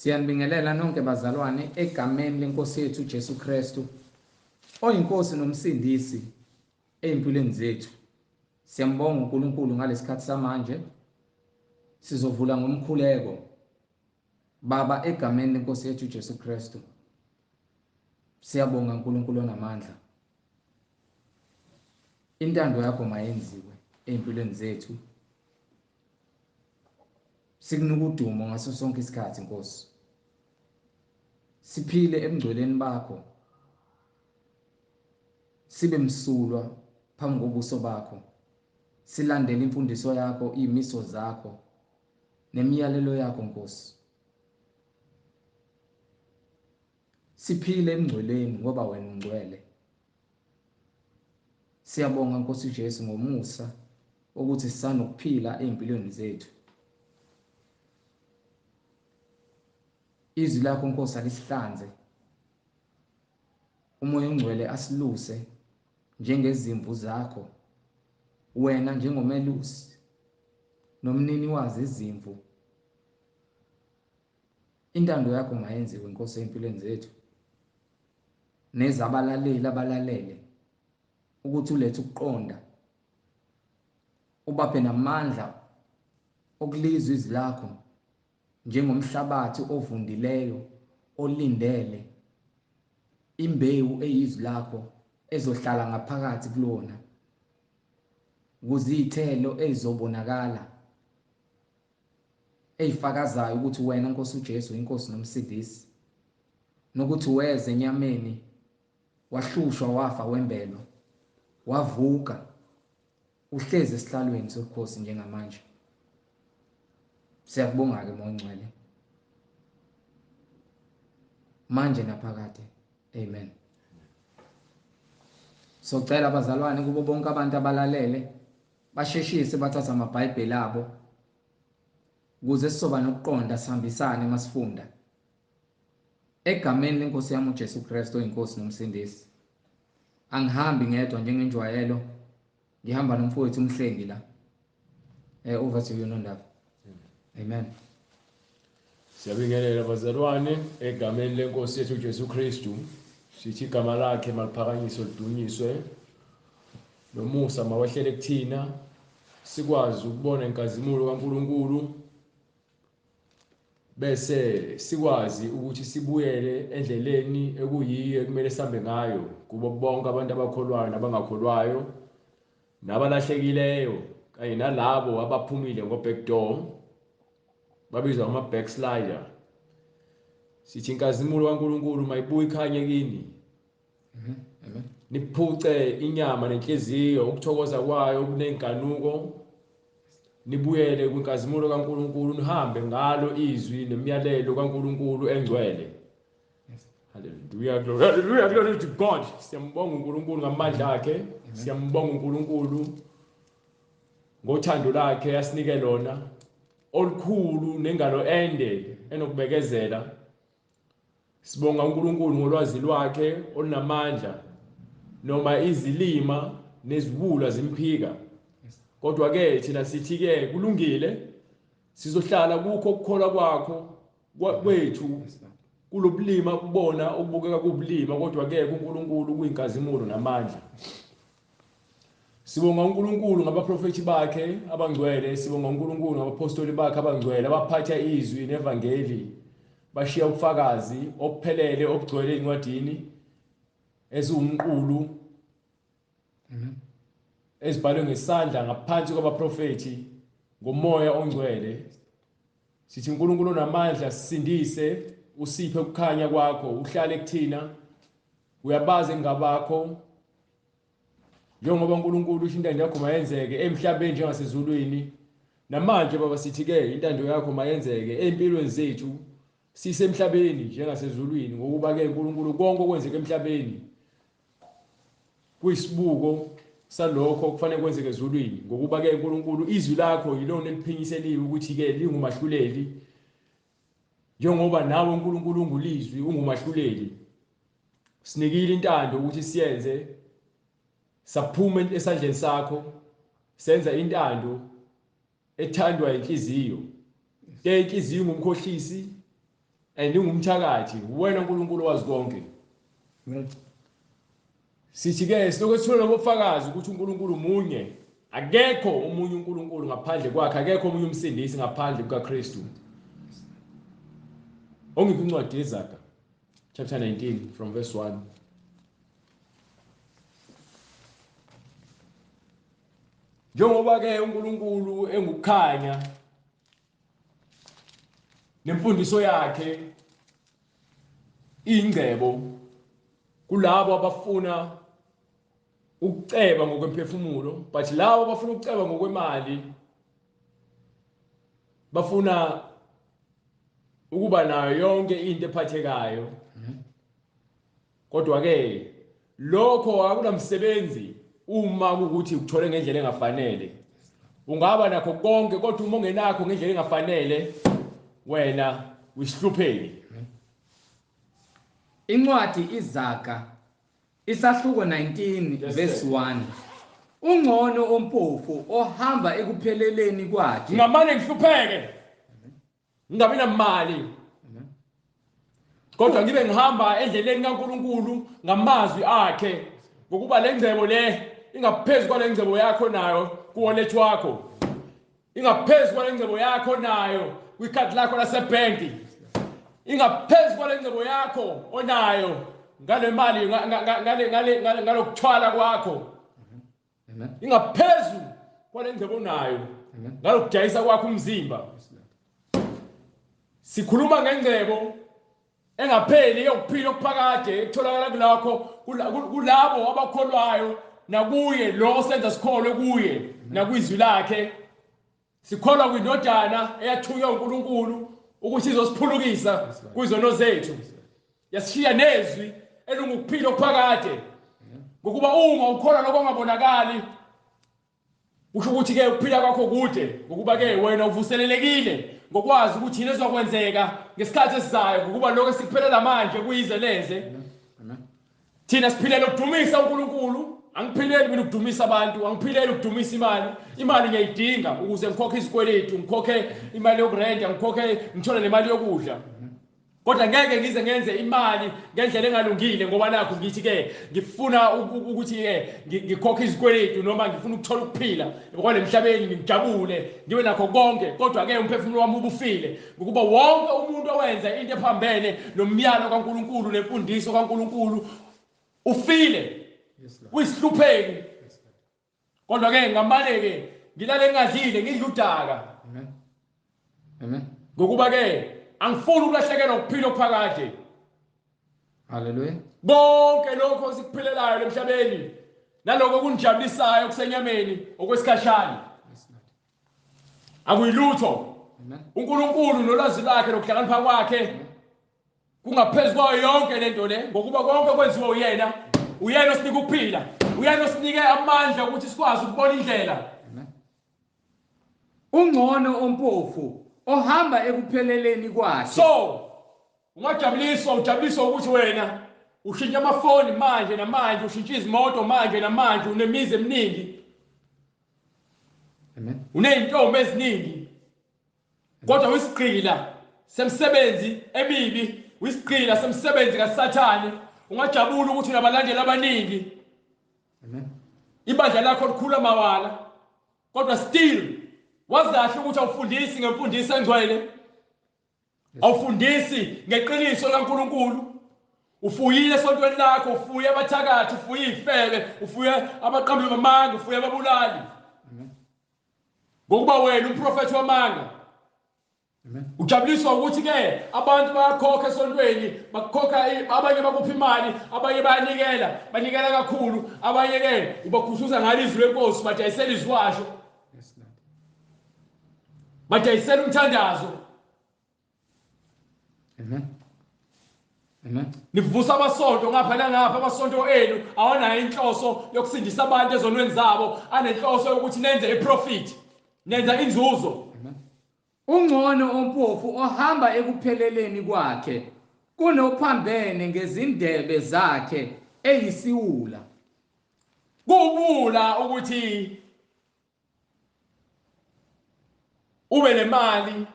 Siyanibingelela nonke bazalwane egameni lenkosi yethu Jesu Kristu oyinkosi nomsindisi empilweni zethu. Siyambonga uNkulunkulu ngalesikhathi samanje. Sizovula ngomkhuleko. Baba, egameni lenkosi yethu Jesu Kristu, siyabonga uNkulunkulu onamandla. Intando yakho mayenziwe empilweni zethu. Sikunika udumo ngaso sonke isikhathi, Nkosi. Siphile emngcweleni bakho. Sibe msulwa phambi kobuso bakho. Silandele imfundiso yakho, izimiso zakho, nemiyalelo yakho, Nkosi. Siphile emngcweleni ngoba wena ungcwele. Siyabonga Nkosi Jesu ngomusa ukuthi sisanokuphila empilweni zethu. Izwi lakho Nkosi alihlanze. Umoya ongcwele asiluse njengezimvu zakho. Wena njengomelusi nomnini wazi izimvu. Intando yakho mayenziwe Nkosi empilweni zethu. Nezabalaleli abalalele ukuthi ulethe ukuqonda. Ubaphe namandla okulizwa izwi lakho njengomhlabathi ovundileyo olindele imbewu eyizwi lakho ezohlala ngaphakathi kulona. Ukuze izithelo ezobonakala ezifakazayo ukuthi wena Nkosi uJesu inkosi nomsindisi, nokuthi weze enyameni, wahlushwa, wafa, wembelwa, wavuka, uhlezi esihlalweni sobukhosi njengamanje. Siyakubonga-ke Moya Ongcwele, manje naphakade. Amen. Socela abazalwane kubo bonke abantu abalalele basheshise bathatha amabhayibheli abo ukuze sizoba nokuqonda, sihambisane masifunda. Egameni lenkosi yami uJesu Kristu oyinkosi nomsindisi. Angihambi ngedwa njengenjwayelo, ngihamba nomfowethu umhlengi la. Over to you Nondaba. Amen. Siyabingelela bazalwane egameni lenkosi yethu Jesu Kristu. Sithi igama lakhe maliphakanyiswe lidunyiswe. Nomusa mawahlele kuthina sikwazi ukubona inkazimulo kaNkulunkulu, bese sikwazi ukuthi sibuyele endleleni ekuyiyo ekumele sihambe ngayo kubo bonke abantu abakholwayo nabangakholwayo, nabalahlekileyo kanye nalabo abaphumile ngo-backdoor babizwa ama-backslider. Sithi inkazimulo kaNkulunkulu mayibuye ikhanye kini. Amen. Niphuce inyama nenhliziyo ukuthokoza kwayo kunenkanuko. Nibuyele kwinkazimulo kaNkulunkulu, nihambe ngalo izwi nemiyalelo kaNkulunkulu engcwele. Hallelujah, hallelujah, glory to God. Siyambonga uNkulunkulu ngamandla akhe. Siyambonga uNkulunkulu ngothando lakhe asinike lona olukhulu nengalo ende enokubekezela. Sibonga uNkulunkulu ngolwazi lwakhe olunamandla noma izilima nezibula zimphika. Kodwa ke thina sithi ke kulungile sizohlala kukho ukukholwa kwakho kwethu kulobulima kubona okubukeka kubulima, kodwa ke uNkulunkulu kuyinkazimulo namandla. Sibonga uNkulunkulu ngabaprofeti bakhe abangcwele, sibonga uNkulunkulu ngabapostoli bakhe abangcwele abaphatha izwi nevangeli, bashiya ubufakazi obuphelele obugcwele encwadini eziwumqulu ezibhalwe ngesandla ngaphansi kwabaprofeti ngomoya ongcwele. Sithi uNkulunkulu onamandla sisindise, usiphe ukukhanya kwakho, uhlale kuthina, uyabazi ngabakho. Njengoba uNkulunkulu usho intando yakho mayenzeke emhlabeni njengasezulwini, namanje Baba sithi ke intando yakho mayenzeke empilweni zethu sisemhlabeni njengasezulwini, ngokuba ke uNkulunkulu konke okwenzeka emhlabeni kuyisibuko salokho okufanele kwenzeke ezulwini, ngokuba ke uNkulunkulu izwi lakho yilona eliphinyiseliwe ukuthi ke lingumahluleli. Njengoba nawe uNkulunkulu ungulizwi, ungumahluleli, sinikile intando ukuthi siyenze, saphuma esandleni sakho, senza intando ethandwa inhliziyo. Inhliziyo ngumkhohlisi and ungumthakathi wena uNkulunkulu wazi konke. Amen. Sithi ke siloko sithola ubufakazi ukuthi uNkulunkulu munye, akekho umunye uNkulunkulu ngaphandle kwakhe, akekho umunye umsindisi ngaphandle kukaKristu. Ongiphi incwadi yeZaga chapter 19 from verse 1. Njengoba ke uNkulunkulu engukukhanya nemfundiso yakhe ingcebo kulabo abafuna ukuceba ngokwemphefumulo, but labo abafuna ukuceba ngokwemali bafuna ukuba nayo yonke into ephathekayo. Kodwa ke lokho akunamsebenzi uma ukuthi ukuthole ngendlela engafanele. Ungaba nakho konke kodwa uma ungenakho ngendlela engafanele wena uyisihlupheki. Incwadi iZaga isahluko 19 verse 1. Ungcono ompofu ohamba ekupheleleni kwakhe. Ngamane ngihlupheke. Ngingabi namali. Kodwa ngibe ngihamba endleleni kaNkulunkulu ngamazwi akhe ngokuba lengcebo le ingaphezulu kwale ngcebo yakho nayo kuwallet wakho. Ingaphezulu kwale ngcebo yakho nayo kwikhadi lakho lasebhenki. Ingaphezulu kwale ngcebo yakho onayo ngale mali ngalokuthwala kwakho. Ingaphezulu kwale ngcebo onayo ngalokujayisa kwakho umzimba. Sikhuluma ngengcebo engapheli yokuphila okuphakade ekutholakala kulakho kulabo abakholwayo nakuye lo senza sikholwe kuye nakwizwi lakhe. Sikholwa kwindodana eyathunywa uNkulunkulu ukuthi izosiphulukisa kwizono zethu. Yasishiya nezwi elungukuphila okuphakade. Ngokuba uma ukholwa lokho ongabonakali usho ukuthi ke ukuphila kwakho kude, ngokuba ke wena uvuselelekile ngokwazi ukuthi yini ezokwenzeka ngesikhathi esizayo, ngokuba lokho esikuphelela manje kuyizeleze. Thina siphilela ukudumisa uNkulunkulu. Angiphileli mina ukudumisa abantu, angiphileli ukudumisa imali. Imali ngiyayidinga ukuze ngikhokhe izikweletu, ngikhokhe imali yokurenta, ngikhokhe ngithole nemali yokudla. Kodwa ngeke ngize ngenze imali ngendlela engalungile ngoba nakho ngithi ke ngifuna ukuthi ke ngikhokhe izikweletu noma ngifuna ukuthola ukuphila kwale emhlabeni ngijabule ngibe nakho konke. Kodwa ke umphefumulo wami ubufile ngokuba wonke umuntu owenza into ephambene nomyalo kaNkulunkulu nemfundiso kaNkulunkulu ufile. Uyisihlupheki. Kodwa ke ngamane ke ngilale ngadlile ngidla udaka. Amen. Ngokuba ke angifuni ukulahlekelwa ukuphila okuphakade. Hallelujah. Bonke lokho sikuphilelayo emhlabeni naloko kunjabulisayo kusenyameni okwesikhashana akuyilutho. uNkulunkulu nolwazi lakhe lokuhlakanipha kwakhe kungaphezulu kwayo yonke lento le, ngokuba konke kwenziwa uyena. Uyena osinika ukuphila, uyena osinike amandla ukuthi sikwazi ukubona indlela. Ungcono ompofu ohamba ekupheleleni kwakhe. So ujabuliswa ukuthi wena ushintsha amafoni manje namanje, ushintsha izimoto manje namanje, unemizi eminingi, uney'ntombi eziningi, kodwa uyisigqila semsebenzi emibi, uyisigqila semsebenzi kaSathane. Ungajabula ukuthi unabalandeli abaningi, ibandla lakho likhulu amawala, kodwa still wazi kahle ukuthi awufundisi ngemfundiso engcwele, awufundisi ngeqiniso likaNkulunkulu. Ufuyile esontweni lakho, ufuye abathakathi, ufuye izifebe, ufuye abaqambi bamanga, ufuye ababulali. Ngokuba wena umprofethi wamanga. Ujabuliswa ukuthi ke abantu bayakhokha esontweni, bakhokha, abanye bakupha imali, abanye banikela kakhulu, abanye ke ubakhuthuza ngalo izwi lenkosi, badayisela izwasho, badayisela umthandazo. Nivusa amasonto ngapha nangapha, amasonto enu awanayo inhloso yokusindisa abantu ezonweni zabo, anenhloso yokuthi nenze iprofit, nenza inzuzo. Ungcono ompofu ohamba ekupheleleni kwakhe kunophambene ngezindebe zakhe eyisiwula. Kubula ukuthi ube nemali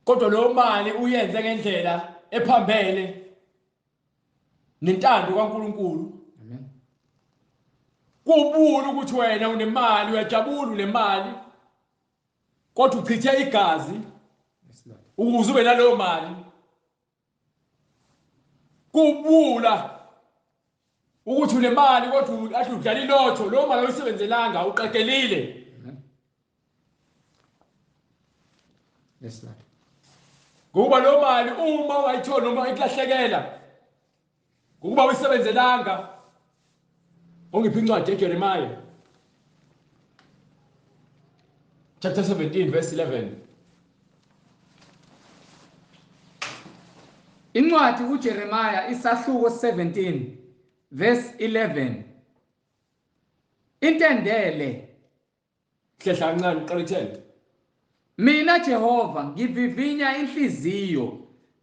kodwa lo mali uyenze ngendlela ephambene nentando kaNkulunkulu. Amen. Kubula ukuthi wena unemali, uyajabula unemali, kodwa uchithe igazi Yes, Lord. ukuze ube naleyo mali. Kubula ukuthi unemali kodwa athi udlala ilotho, lo mali oyisebenzelanga uqedelile. Amen. Yes, Lord. Ngoba lo mali uma ungayithola noma iklahlekela ngokuba uyisebenzelanga. Ongiphi incwadi yeJeremiah chapter 17 verse 11. Incwadi uJeremiah isahluko 17 verse 11. Intendele, Hlehla kancane uqala ithele. mina Jehova ngivivinya inhliziyo,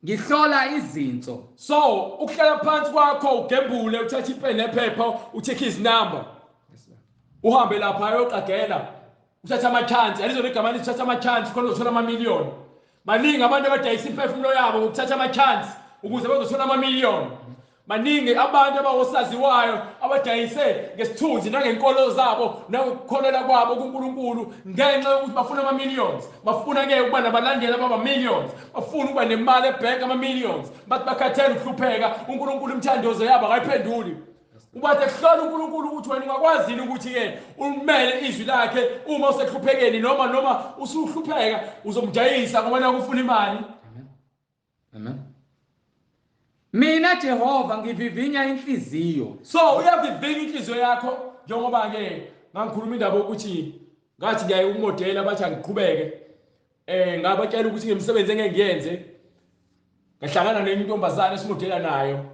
ngihlola izinso. So ukuhlala phansi kwakho ugembule uthathe ipen nephepha utheke his number. Yes, Lord. Uhambe lapha ayoqagela uthatha ama chance alizona igama lithi uthatha ama chance khona uzothola ama million. Maningi abantu abadayisa imphefumulo yabo ngokuthatha ama chance ukuze bazothola ama million. Maningi abantu abawosaziwayo abadayise ngesithunzi nangenkolo zabo nangokukholela kwabo kuNkulunkulu ngenxa yokuthi bafuna ama millions. Bafuna ke ukuba nabalandeli ababa millions. Bafuna ukuba nemali ebhenki ama millions. Bathi bakhathele ukuhlupheka uNkulunkulu imthandozo yabo akayiphenduli. Ubathe kuhlola uNkulunkulu ukuthi wena ungakwazi ukuthi ke umele izwi lakhe uma usehluphekeni noma usuhlupheka uzomjayisa ngoba nakufuna imali. Amen. Amen. Mina Jehova ngivivinya inhliziyo. So uyavivinya inhliziyo yakho njengoba ke ngangikhuluma indaba ukuthi ngathi ngiyaye umodela bathi angiqhubeke ngabatshela ukuthi ngemisebenzi engeke ngiyenze ngahlangana nentombazana esimodela nayo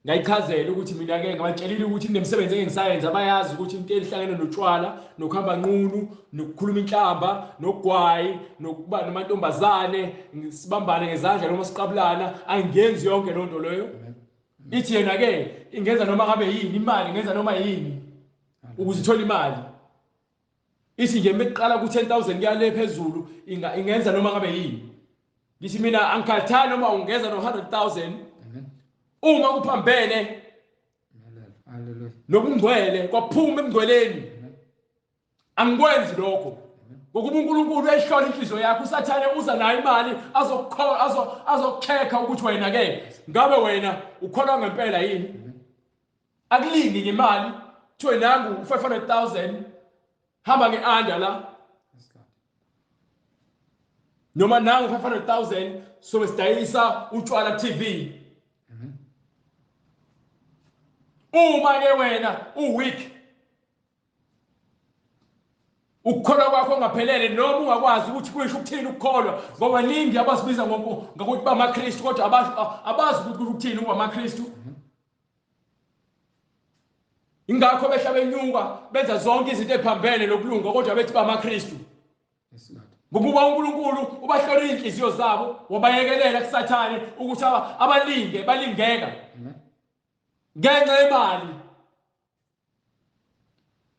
ngayichazela ukuthi mina ke ngabatshelile ukuthi nemisebenzi engeke ngisayenza abayazi ukuthi into elihlangene notshwala nokuhamba nqunu nokukhuluma inhlamba nogwayi nokuba namantombazane sibambane ngezandla noma siqabulana angenzi yonke lo nto leyo. Ithi yena ke ingenza noma ngabe yini imali ngenza noma yini ukuze ithola imali. Ithi nje meqala ku 10,000 kuyale phezulu ingenza noma ngabe yini. Ngithi mina angikhathali noma ungeza no 100,000 uma kuphambene Hallelujah. nokungcwele kwaphuma emngcweleni. Angikwenzi lokho. Ngokuba uNkulunkulu uyayihlola inhliziyo yakho. USathane uza nayo imali azokhekha ukuthi wena ke ngabe wena ukholwa ngempela yini. Akulingi ngemali kuthiwe nangu 500,000 hamba ngeanda la Yes, Lord. noma nangu 500,000 so sidayisa utshwala TV. Amen. Uma ke wena uweak ukukholwa kwakho ngaphelele noma ungakwazi ukuthi kuyisho ukuthini ukukholwa ngoba ningi abasibiza ngokuthi bamaKristu kodwa abazi ukuthi ukuthini ukuba amaKristu. Ingakho behla benyuka benza zonke izinto eziphambene nokulunga kodwa bethi bamaKristu. Yes, Lord. Ngokuba uNkulunkulu ubahlola inhliziyo zabo wabayekelela kuSathane ukuthi abalinge balingeka Amen. ngenxa yemali.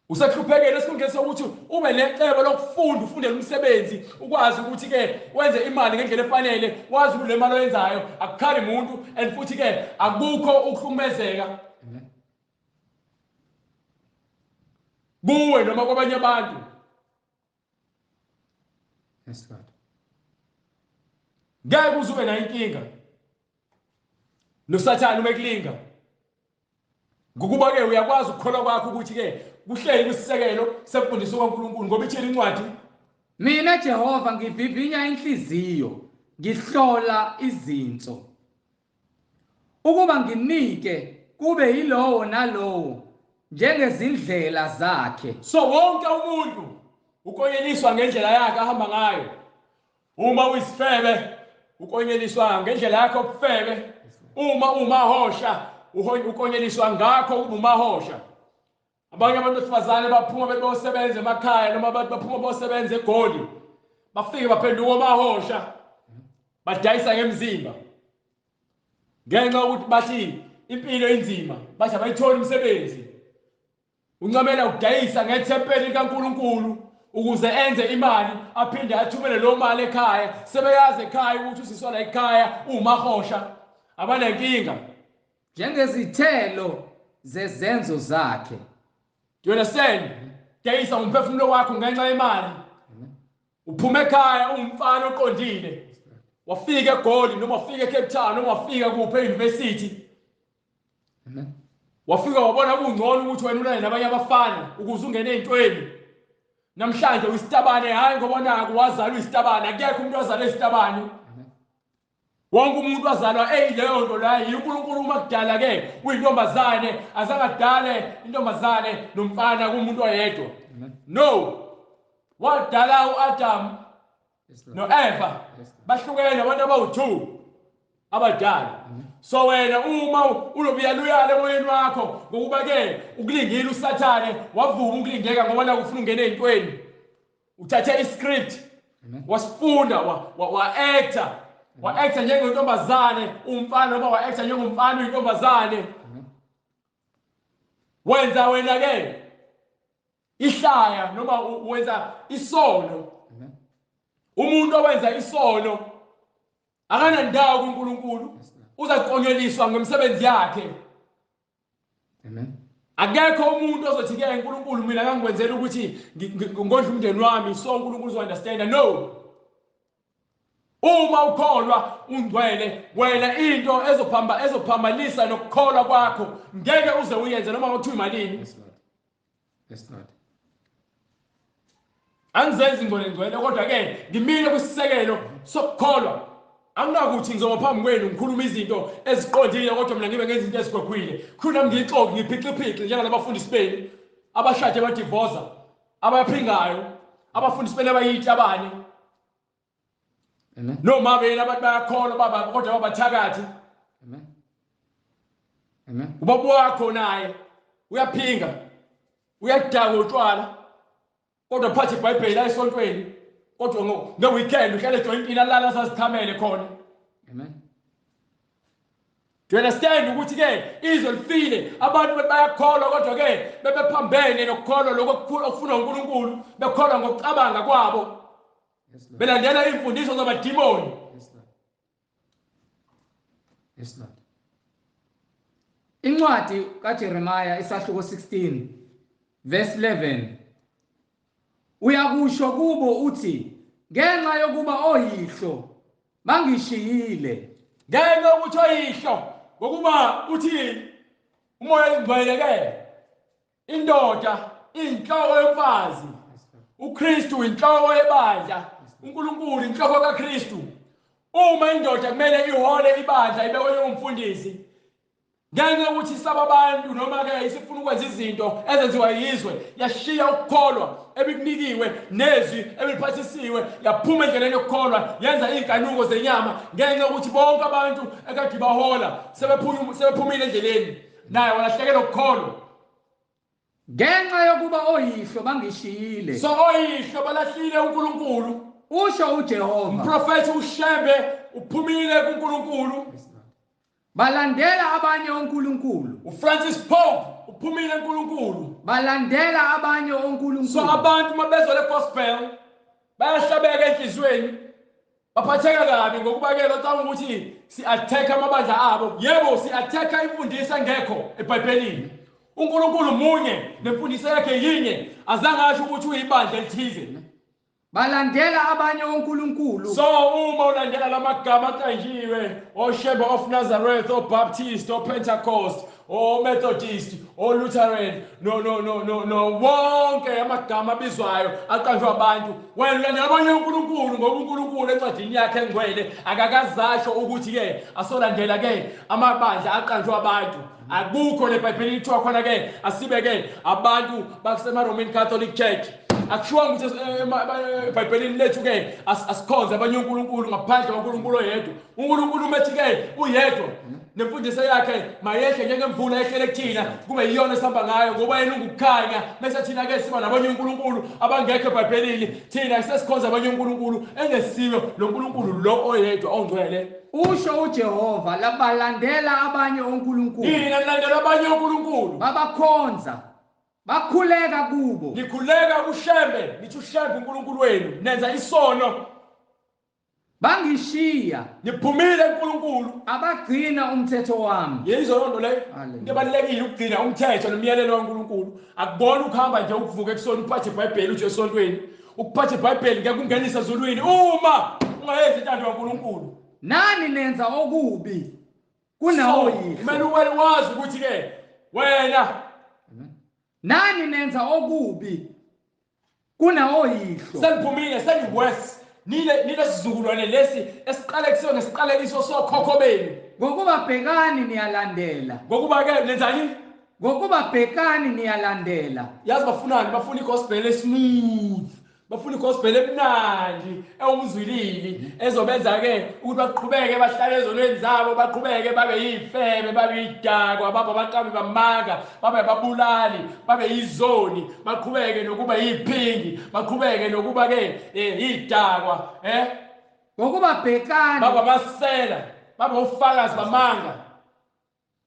Usahluphekile esikhundleni sokuthi ube necebo lokufunda ufundele umsebenzi ukwazi ukuthi ke wenze imali ngendlela efanele wazi ukuthi le mali oyenzayo akukhali umuntu and futhi ke akukho ukuhlukumezeka Amen. kuwe noma kwabanye abantu. Yes, Lord. Ngeke uzube nayo inkinga noSathane uma ekulinga. Ngokuba ke uyakwazi ukukholwa kwakho ukuthi ke kuhleli kwisisekelo semfundiso kaNkulunkulu ngoba ithini incwadi. Mina Jehova ngivivinya inhliziyo, ngihlola izinso. Ukuba nginike kube yilowo nalowo njengezindlela zakhe. So wonke umuntu ukonyeliswa ngendlela yakhe ahamba ngayo. Uma uyisifebe ukonyeliswa ngendlela yakhe okufebe. Uma umahosha ukonyeliswa ngakho umahosha. Abanye abantu besifazane baphuma beyosebenza emakhaya noma abantu baphuma beyosebenza eGoli. Bafike baphenduka omahosha. Badayisa ngemzimba. Ngenxa ukuthi bathi impilo inzima, bathi abayitholi umsebenzi. Uncamela ukudayisa ngethempeli likaNkulunkulu ukuze enze imali aphinde athumele lo mali ekhaya sebeyazi ekhaya ukuthi usiswa la ekhaya umahosha abanenkinga njengezithelo zezenzo zakhe. do you understand dayisa umphefumulo wakho ngenxa yemali uphume ekhaya umfana oqondile wafika eGoli noma wafika eCape Town noma wafika kuphi euniversity wafika wabona kungcono ukuthi wena ulale nabanye abafana ukuze ungene ezintweni namhlanje uyisitabane hayi ngoba naku wazalwa isitabane akekho umuntu ozalwe isitabane wonke umuntu wazalwa leyo nto la yiNkulunkulu umakudala ke uyintombazane azangadale intombazane nomfana kumuntu oyedwa no wadala uAdam noEva bahlukene abantu abawu2 abadala so wena uma ulobuyaluyala emoyeni wakho ngokuba ke ukulingile uSathane wavuma ukulingeka ngoba la ufuna ungene ezintweni uthathe iscript wasifunda wa-actor njengentombazane umfana noma wa-actor njengomfana uyintombazane wenza wena ke ihlaya noma wenza isono umuntu owenza isono akanandawo kuNkulunkulu uzaqonyeliswa ngemisebenzi yakhe. Amen. Akekho umuntu ozothi ke uNkulunkulu mina ngangikwenzela ukuthi ngondla umndeni wami so uNkulunkulu uzounderstand. No. Uma ukholwa ungcwele wena into ezophambanisa nokukholwa kwakho ngeke uze uyenze noma uthiwa imalini. Yes Lord. Yes Lord. Angizenzi ngcwele kodwa ke ngimile kwisisekelo sokukholwa. Anginakuthi ngizoba phambi kwenu ngikhuluma izinto eziqondile kodwa mina ngibe ngenza izinto ezigwegwile. Khona ngixoxe ngiphiqiphiqi njengalabafundisi benu abashade abadivorce abaphingayo abafundisi benu abayitabane. Amen. Noma bena abantu bayakholwa baba kodwa babathakathi. Amen. Amen. Ubaba wakho naye uyaphinga uyadaka utshwala kodwa phathi iBhayibheli la esontweni kodwa ngeweekend uhlale ejointini alala sasithamele khona. Amen. Do you understand ukuthi ke izwe lifile abantu bayakholwa kodwa ke bebephambene nokukholwa lokho okufuna uNkulunkulu bekholwa ngokucabanga kwabo. Yes Lord. Belandela imfundiso zamadimoni. Yes Lord. Yes Lord. Incwadi kaJeremiya isahluko 16 verse 11 uyakusho kubo uthi ngenxa yokuba oyihlo mangishiyile Ngenxa yokuthi oyihlo ngokuba uthi umoya engcwele ke indoda inhloko yomfazi uKristu inhloko yebandla uNkulunkulu inhloko kaKristu. Uma indoda kumele ihole ibandla ibekwe njengomfundisi ngenxa ukuthi isaba abantu noma ke isifuna ukwenza izinto ezenziwa yizwe yashiya ukukholwa ebikunikiwe nezwi ebiphathisiwe yaphuma endleleni yokukholwa yenza izinkanuko zenyama ngenxa ukuthi bonke abantu ekade bahola sebephumile endleleni naye walahlekela ukukholwa ngenxa yokuba oyihlo bangishiyile so oyihlo balahlile uNkulunkulu usho uJehova umprofeti uShembe uphumile kuNkulunkulu balandela abanye onkulunkulu uFrancis Pope uphumile kuNkulunkulu balandela abanye so onkulunkulu abantu mabezwe le gospel bayahlabeka enhlizweni baphatheka kabi ngokuba ke locanga ukuthi si-attack amabandla abo. Yebo si-attack imfundiso engekho eBhayibhelini. uNkulunkulu munye nemfundiso yakhe yinye azange asho ukuthi uyibandla elithize. balandela abanye onkulunkulu So uma ulandela lamagama aqanjiwe oShembe of Nazareth oBaptist oPentecost oMethodist oLutheran no wonke amagama abizwayo aqanjwe abantu wena ulandela abanye onkulunkulu ngoba uNkulunkulu encwadini yakhe engcwele akakazasho ukuthi ke asolandela ke amabandla aqanjwe abantu. Akukho leBhayibheli lithiwa khona ke asibe ke abantu basema Roman Catholic Church. Akushiwa ukuthi eBhayibhelini lethu ke asikhonze abanye uNkulunkulu ngaphandle kwaNkulunkulu oyedwa. uNkulunkulu methi ke uyedwa nemfundiso yakhe mayehle njengemvula ehlele kuthina kube yiyona esihamba ngayo ngoba yena ungukukhanya bese thina ke siba nabanye uNkulunkulu abangekho eBhayibhelini thina sesikhonza abanye uNkulunkulu engesiwe lo uNkulunkulu lo oyedwa ongcwele. usho uJehova labalandela abanye onkulunkulu Yini nilandela abanye uNkulunkulu babakhonza bakhuleka kubo nikhuleka kushembe nithi ushembe uNkulunkulu wenu nenza isono bangishiya niphumile uNkulunkulu abagcina umthetho wami yizona lonto leyo Hallelujah. into ebalekile ukugcina umthetho nomyalelo kaNkulunkulu akubona ukuhamba nje ukuvuka ekusoni uphathe iBhayibheli uje esontweni ukuphatha iBhayibheli ngeke ungenisa ezulwini uma ungayenzi intando kaNkulunkulu nani nenza okubi kunawo yihlo kumele wazi ukuthi ke wena nani nenza okubi kunawo yihlo seniphumile sengiwes nile sizukulwane lesi esiqale kusiyo ngesiqalekiso sokhokho benu ngokuba bhekani niyalandela ngokuba ke nenzani ngokuba bhekani niyalandela yazi bafunani bafuna igospel smooth bafuna igospel emnandi ewumzwilili ezobenza ke ukuthi baqhubeke bahlale ezonweni zabo baqhubeke babe yifebe babe yidakwa baba baqabi bamanga babe babulali babe yizoni baqhubeke nokuba yiphingi baqhubeke nokuba ke yidakwa ngokuba bhekani baba basela baba ufakazi bamanga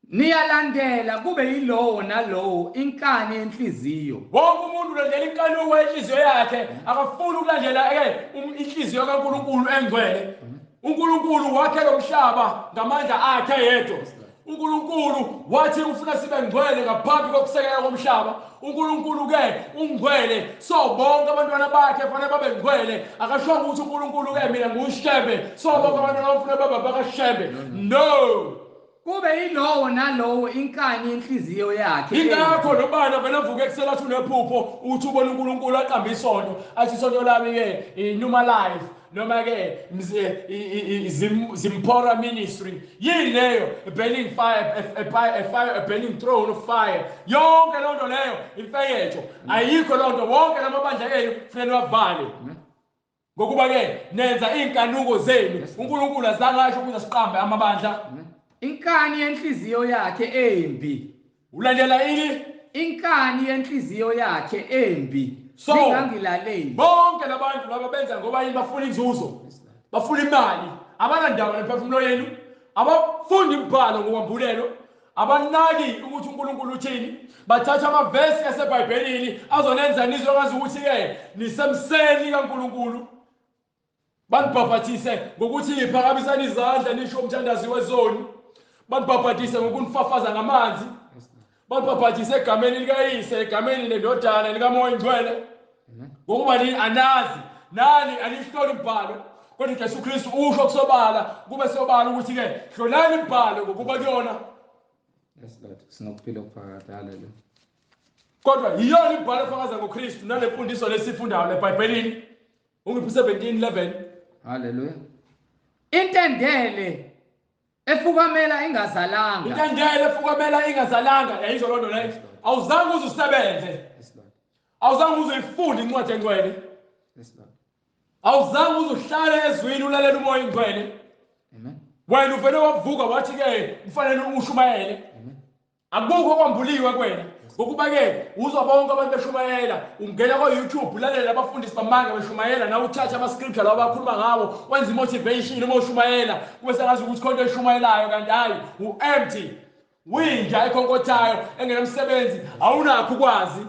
niyalandela kube yilowo nalowo inkani yenhliziyo wonke umuntu ulandela inkanuko yenhliziyo yakhe akafuni ukulandela inhliziyo kaNkulunkulu engcwele uNkulunkulu wakhe lomhlaba ngamandla akhe yedwa uNkulunkulu wathi ufuna sibe ngcwele ngaphambi kokusekela komhlaba uNkulunkulu ke ungcwele so bonke abantwana bakhe fanele babe ngcwele akashonga ukuthi uNkulunkulu ke mina ngushembe so bonke abantwana bafuna babe bakashembe no kube yilowo nalowo inkani yenhliziyo yakhe ingakho nobani vele avuke ekusela athi unephupho uthi ubona uNkulunkulu aqamba isondo athi isondo lami ke inuma life noma ke Zimpora ministry yini leyo burning fire a burning throne of fire yonke lonto leyo imfeyetho ayikho lonto wonke lamabandla enu kufanele wavale ngokuba ke nenza inkanuko zenu uNkulunkulu azange asho ukuthi siqambe amabandla inkani yenhliziyo yakhe embi ulandela ini inkani yenhliziyo yakhe embi So, ningangilaleli bonke labantu laba benza ngoba yini bafuna inzuzo bafuna imali abanandaba nemphefumulo yenu abafundi imibhalo ngokwambulelo abanaki ukuthi uNkulunkulu uthini bathatha amavesi aseBhayibhelini azonenza nizwe ngazi ukuthi ke nisemseni kaNkulunkulu banibhabhathise ngokuthi iphakamisana izandla nisho umthandazi wezoni banibhabhathise ngokunifafaza ngamanzi banibhabhathise egameni likayise egameni lendodana likaMoya Ingcwele ngokuba nini anazi nani anihloli imibhalo kodwa uJesu Kristu usho kusobala kube sobala ukuthi ke hlolani imibhalo ngokuba kuyona yes Lord sinokuphila okuphakathi haleluya kodwa iyona imibhalo efakaza ngoKristu nalemfundiso lesifundayo leBhayibhelini ungiphi 17:11 haleluya intendele efukamela ingazalanga intendele efukamela ingazalanga yayizo lonto leyo awuzange uzusebenze yes Lord awuzange uzifunde incwadi engcwele yes Lord awuzange uzuhlale ezwini ulalela umoya ingcwele amen wena uvele wavuka wathi ke kufanele ushumayele amen akukho kwambuliwe kwena ngokuba ke uzwa bonke abantu beshumayela ungena kwa YouTube ulalela abafundisi bamanga beshumayela nawe uthatha ama scripture lawo bakhuluma ngawo wenza motivation uma ushumayela kube sengazi ukuthi konke eshumayelayo kanti hayi empty winja ekhonkothayo engenamsebenzi awunakho ukwazi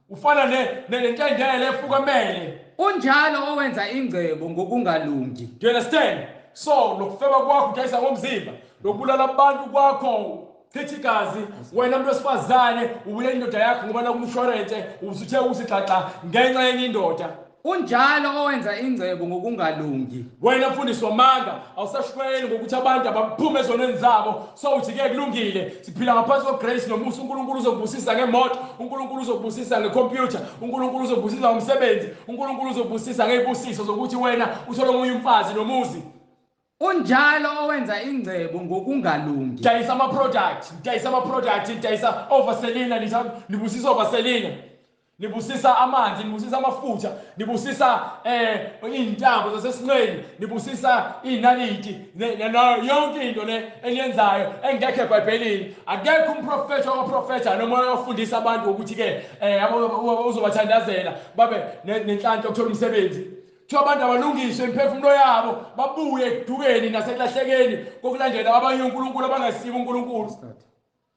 ufana nentendele efukamele unjalo owenza ingcebo ngokungalungi do you understand so lokufeba kwakho udayisa ngomzimba lokubulala abantu kwakho Thithi igazi wena umuntu wesifazane ubulela indoda yakho ngoba nakumshwarense usuthe usixaxa ngenxa yenye indoda unjalo owenza ingcebo ngokungalungi wena mfundisi wamanga awusashweli ngokuthi abantu abaphume ezonweni zabo so uthi ke kulungile siphila ngaphansi kwegrace nomusa uNkulunkulu uzokubusisa ngemoto uNkulunkulu uzokubusisa ngecomputer uNkulunkulu uzokubusisa ngomsebenzi uNkulunkulu uzokubusisa ngezibusiso zokuthi wena uthole omunye umfazi nomuzi unjalo owenza ingcebo ngokungalungi dayisa ama-product dayisa overselina nibusisa overselina nibusisa amanzi nibusisa amafutha nibusisa iy'ntambo zasesinqeni nibusisa iy'naliti yonke into le eniyenzayo engekho eBhayibhelini akekho umprofethi wakaprofetha noma wafundisa abantu ukuthi-ke uzobathandazela babe nenhlanhla yokuthola umsebenzi kuthiwa abantu abalungiswe imiphefumulo yabo babuye ekudukeni nasekulahlekeni kokulandela abanye uNkulunkulu abangasibo uNkulunkulu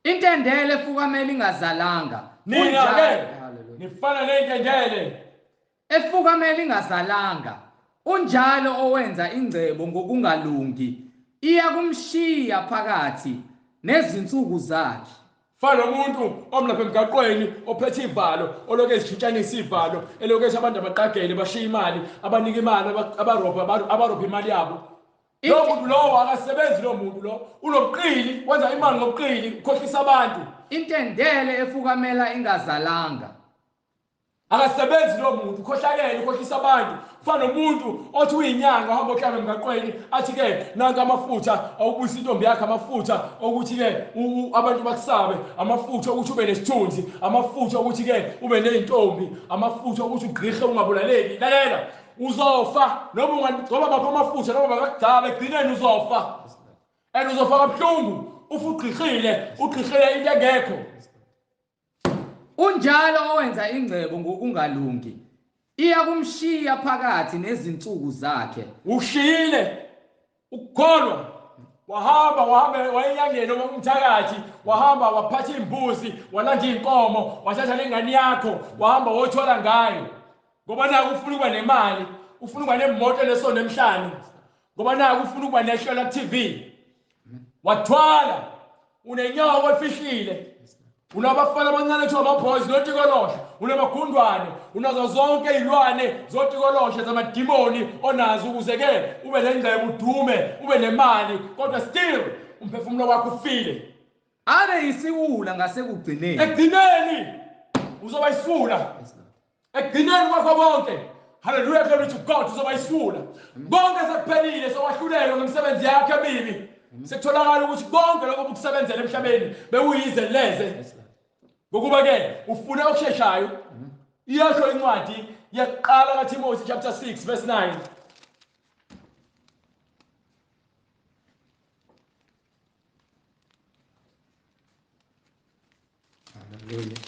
Intendele efukamela ingazalanga. Nina ke Hallelujah. nifana nentendele Efukamela ingazalanga. Unjalo owenza ingcebo ngokungalungi. Iyakumshiya phakathi nezinsuku zakhe. fana umuntu omlapha emgaqweni ophethe ivalo oloke ezitshintshanisa ivalo eloke abantu abaqagele bashiya imali abanika imali abarobha imali yabo. Lo muntu lo akasebenzi lo muntu lo unobuqili wenza imali ngobuqili ukhohlisa abantu. Intendele efukamela ingazalanga. Akasebenzi lo muntu ukhohlakele ukhohlisa abantu. Fana nomuntu othi uyinyanga ohamba ohlala emgaqweni athi ke nanka amafutha awubuyisa intombi yakhe amafutha ukuthi ke abantu bakusabe amafutha ukuthi ube nesithunzi amafutha ukuthi ke ube nezintombi amafutha ukuthi ugqirhe ungabulaleki. Lalela uzofa noma ngoba bapha amafutha noma bakudala egcineni uzofa. And uzofa kabuhlungu ugqirhile into engekho. Unjalo owenza ingcebo ngokungalungi. Iyakumshiya phakathi nezinsuku zakhe. Ushiyile ukukholwa wahamba wayenyangeni noma umthakathi wahamba waphatha imbuzi walanda inkomo wathatha nengane yakho wahamba wothola ngayo ngoba naku ufuna ukuba nemali ufuna ukuba nemoto lesonto emhlanje ngoba naku ufuna ukuba nehlelo ku TV wathwala unenyoko efihlile. Unabafana abancane kuthiwa ama-boys notikoloshe unamagundwane unazo zonke izilwane zotikoloshe zamadimoni onazo ukuze ke ube nengcebo udume ube nemali kodwa still umphefumulo wakho ufile. Abe yisiwula ngasekugcineni. Ekugcineni uzoba yisiwula. Ekugcineni kwakho bonke. Hallelujah, glory to God, uzoba yisiwula. Bonke sekuphelile sowahlulelwa ngemisebenzi yakho emibi. Sekutholakala ukuthi konke lokho obukusebenzela emhlabeni bewuyize leze. Ngokuba ke ufuna okusheshayo. Iyasho incwadi yeqala kaTimothy chapter 6 verse 9. Hallelujah.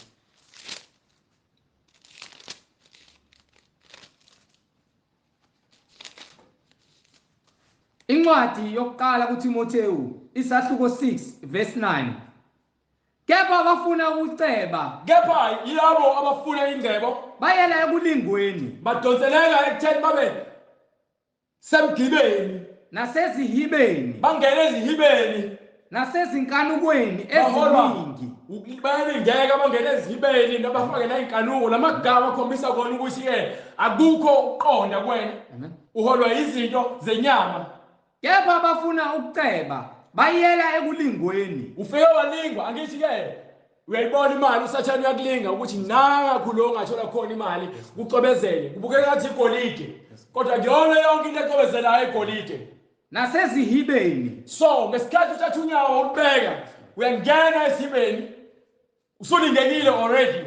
Incwadi yokuqala kuTimotheyu isahluko 6 verse 9. Kepha abafuna ukuceba, Kepha yilabo abafuna ingcebo bayela ekulingweni badonseleka ekutheni babe semgibeni nasezihibeni bangene ezihibeni nasezinkanukweni eziningi. bayalingeka bangene ezihibeni nabafake nayinkanuko namagama akhombisa kona ukuthi ke akukho uqonda kuwena uholwa izinto zenyama. Kepha abafuna ukuceba bayela ekulingweni. Ufike walingwa angithi ke uyayibona imali usathana uyakulinga ukuthi nanga kulo ongathola khona imali ucobezele kubukeka ngathi igolide kodwa kuyona yonke into ecobezelayo igolide Nasezihibeni. So ngesikhathi uthatha unyawo ulubeka uyangena esihibeni usulingenile already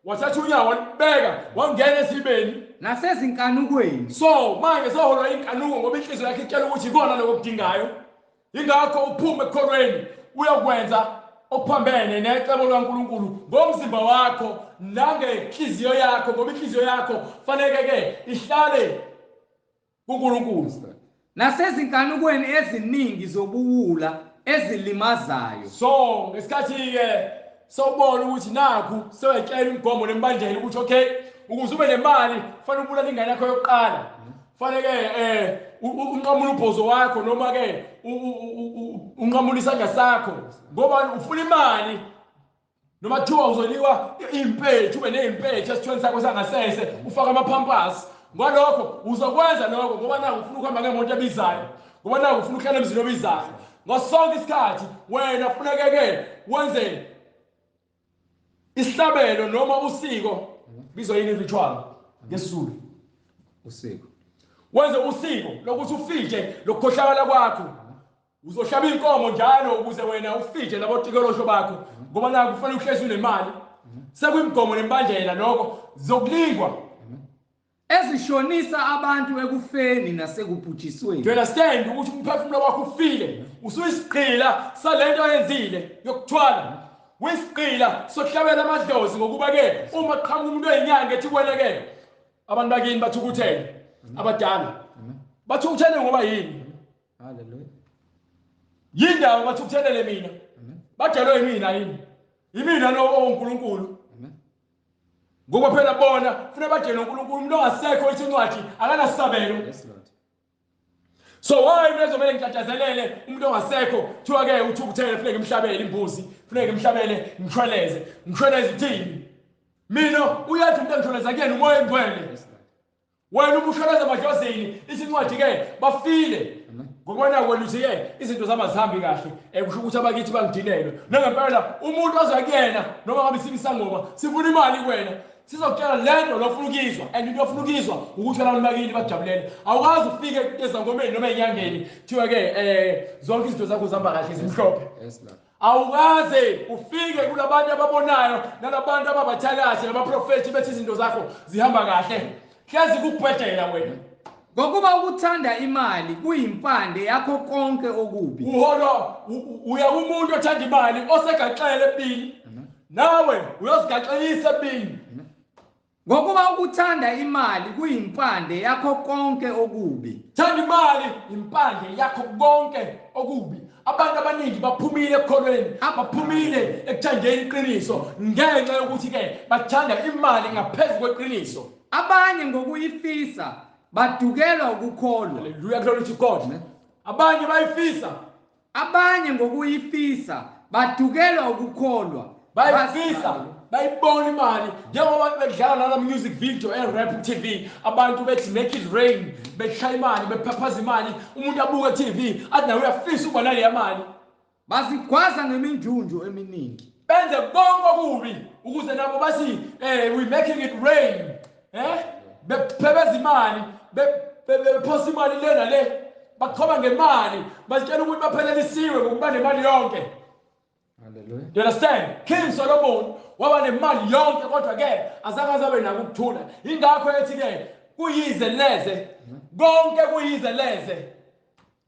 wathatha unyawo ulubeka wangena esihibeni Nasezinkanukweni. So manje soholwa inkanuko ngoba inhliziyo yakhe itshela ukuthi ikona lokho okudingayo. Ingakho uphume ekholweni uyokwenza okuphambene necebo likaNkulunkulu ngomzimba wakho nangenhliziyo yakho ngoba inhliziyo yakho fanele ke ihlale kuNkulunkulu. Nasezinkanukweni eziningi zobuwula ezilimazayo. So ngesikhathi ke sawubona ukuthi nakhu sewetshela imigomo nembandela ukuthi okay ukuze ube nemali fanele ubulala ingane yakho yokuqala. Fanele unqamula ubhozo wakho noma ke unqamula isandla sakho ngoba ufuna imali noma kuthiwa uzoliwa impethu ube nezimpethu esithweni sakho sangasese ufaka amaphampasi ngalokho uzokwenza lokho ngoba naku ufuna ukuhamba ngemoto ebizayo ngoba naku ufuna ukuhlala emzini obizayo ngosonke isikhathi wena kufuneka ke wenze isihlabelo noma usiko bizwa yini ritual ngeSizulu Usiko. wenze usiko lokuthi ufije lokukhohlakala kwakho uzohlaba inkomo njalo ukuze wena ufije labo tikolosho bakho ngoba naku kufanele uhlezi unemali sekuyimigomo nembandlela lokho zokulingwa Ezishonisa abantu ekufeni nasekubhujisweni. Do you understand ukuthi umphefumulo wakho ufile usuyisiqila salento yenzile yokuthwala wisiqila sohlabela amadlozi ngokuba ke uma qhamuka umuntu oyinyanga ethi kweleke abantu bakini bathukuthele abadala bathukuthele ngoba yini? Hallelujah. Yindaba bathukuthelele mina badelwe yimina yini yimina lo oNkulunkulu Amen. ngoba phela bona kufanele badelwe uNkulunkulu umuntu ongasekho ithi incwadi akanasabelo. Yes, Lord. So why bezomele ngitatazelele umuntu ongasekho kuthiwa ke uthukuthele kufanele ngimhlabele imbuzi kufanele ngimhlabele ngishweleze uthini mina uyathi umuntu engishweleza kuyena umoya engcwele Yes, Lord. wena umushweleza amadlozini isincwadi ke bafile Amen. ngokubona kwena uthi ke izinto zamazihambi kahle kusho ukuthi abakithi bangidinelwe nangempela umuntu ozakuyena noma ngabe sibisangoma sifuna imali kuwena sizokutshela lento lofuna ukizwa and into ofuna ukizwa ukuthi abantu bakini bajabulele awukazi ufike ezangomeni noma enyangeni kuthiwa ke zonke izinto zakho zihamba kahle zimhlophe. Yes, Lord. Awukaze ufike kulabantu ababonayo nalabantu ababathakathi nabaprofethi bethi izinto zakho zihamba kahle hlezi kukubhedela wena Ngokuba ukuthanda imali kuyimpande yakho konke okubi. uhola uya umuntu othanda imali osegaxele ebini Amen. nawe uyozigaxelisa ebini. Ngokuba ukuthanda imali kuyimpande yakho konke okubi. Thanda imali impande yakho konke okubi. Abantu abaningi baphumile ekukholweni baphumile ekuthandeni iqiniso ngenxa yokuthi ke bathanda imali ngaphezulu kweqiniso. Abanye ngokuyifisa badukelwa ukukholwa. Hallelujah, glory to God. Abanye bayifisa Abanye ngokuyifisa badukelwa ukukholwa. bayifisa bayibona imali njengoba bedlala nala music video rap TV abantu bethi make it rain behlaya imali bephaphaza imali umuntu abuka TV athi nawe uyafisa ukuba nale mali Bazigwaza ngeminjunju eminingi. benze konke okubi ukuze nabo bathi we making it rain bephebeza imali bephosa imali lena le bakhoba ngemali bazitshela ukuthi baphelelisiwe ngokuba nemali yonke. Hallelujah. You understand? King Solomon waba nemali yonke kodwa ke azange abe nako ukuthula. Ingakho ethi ke kuyize leze konke kuyize leze.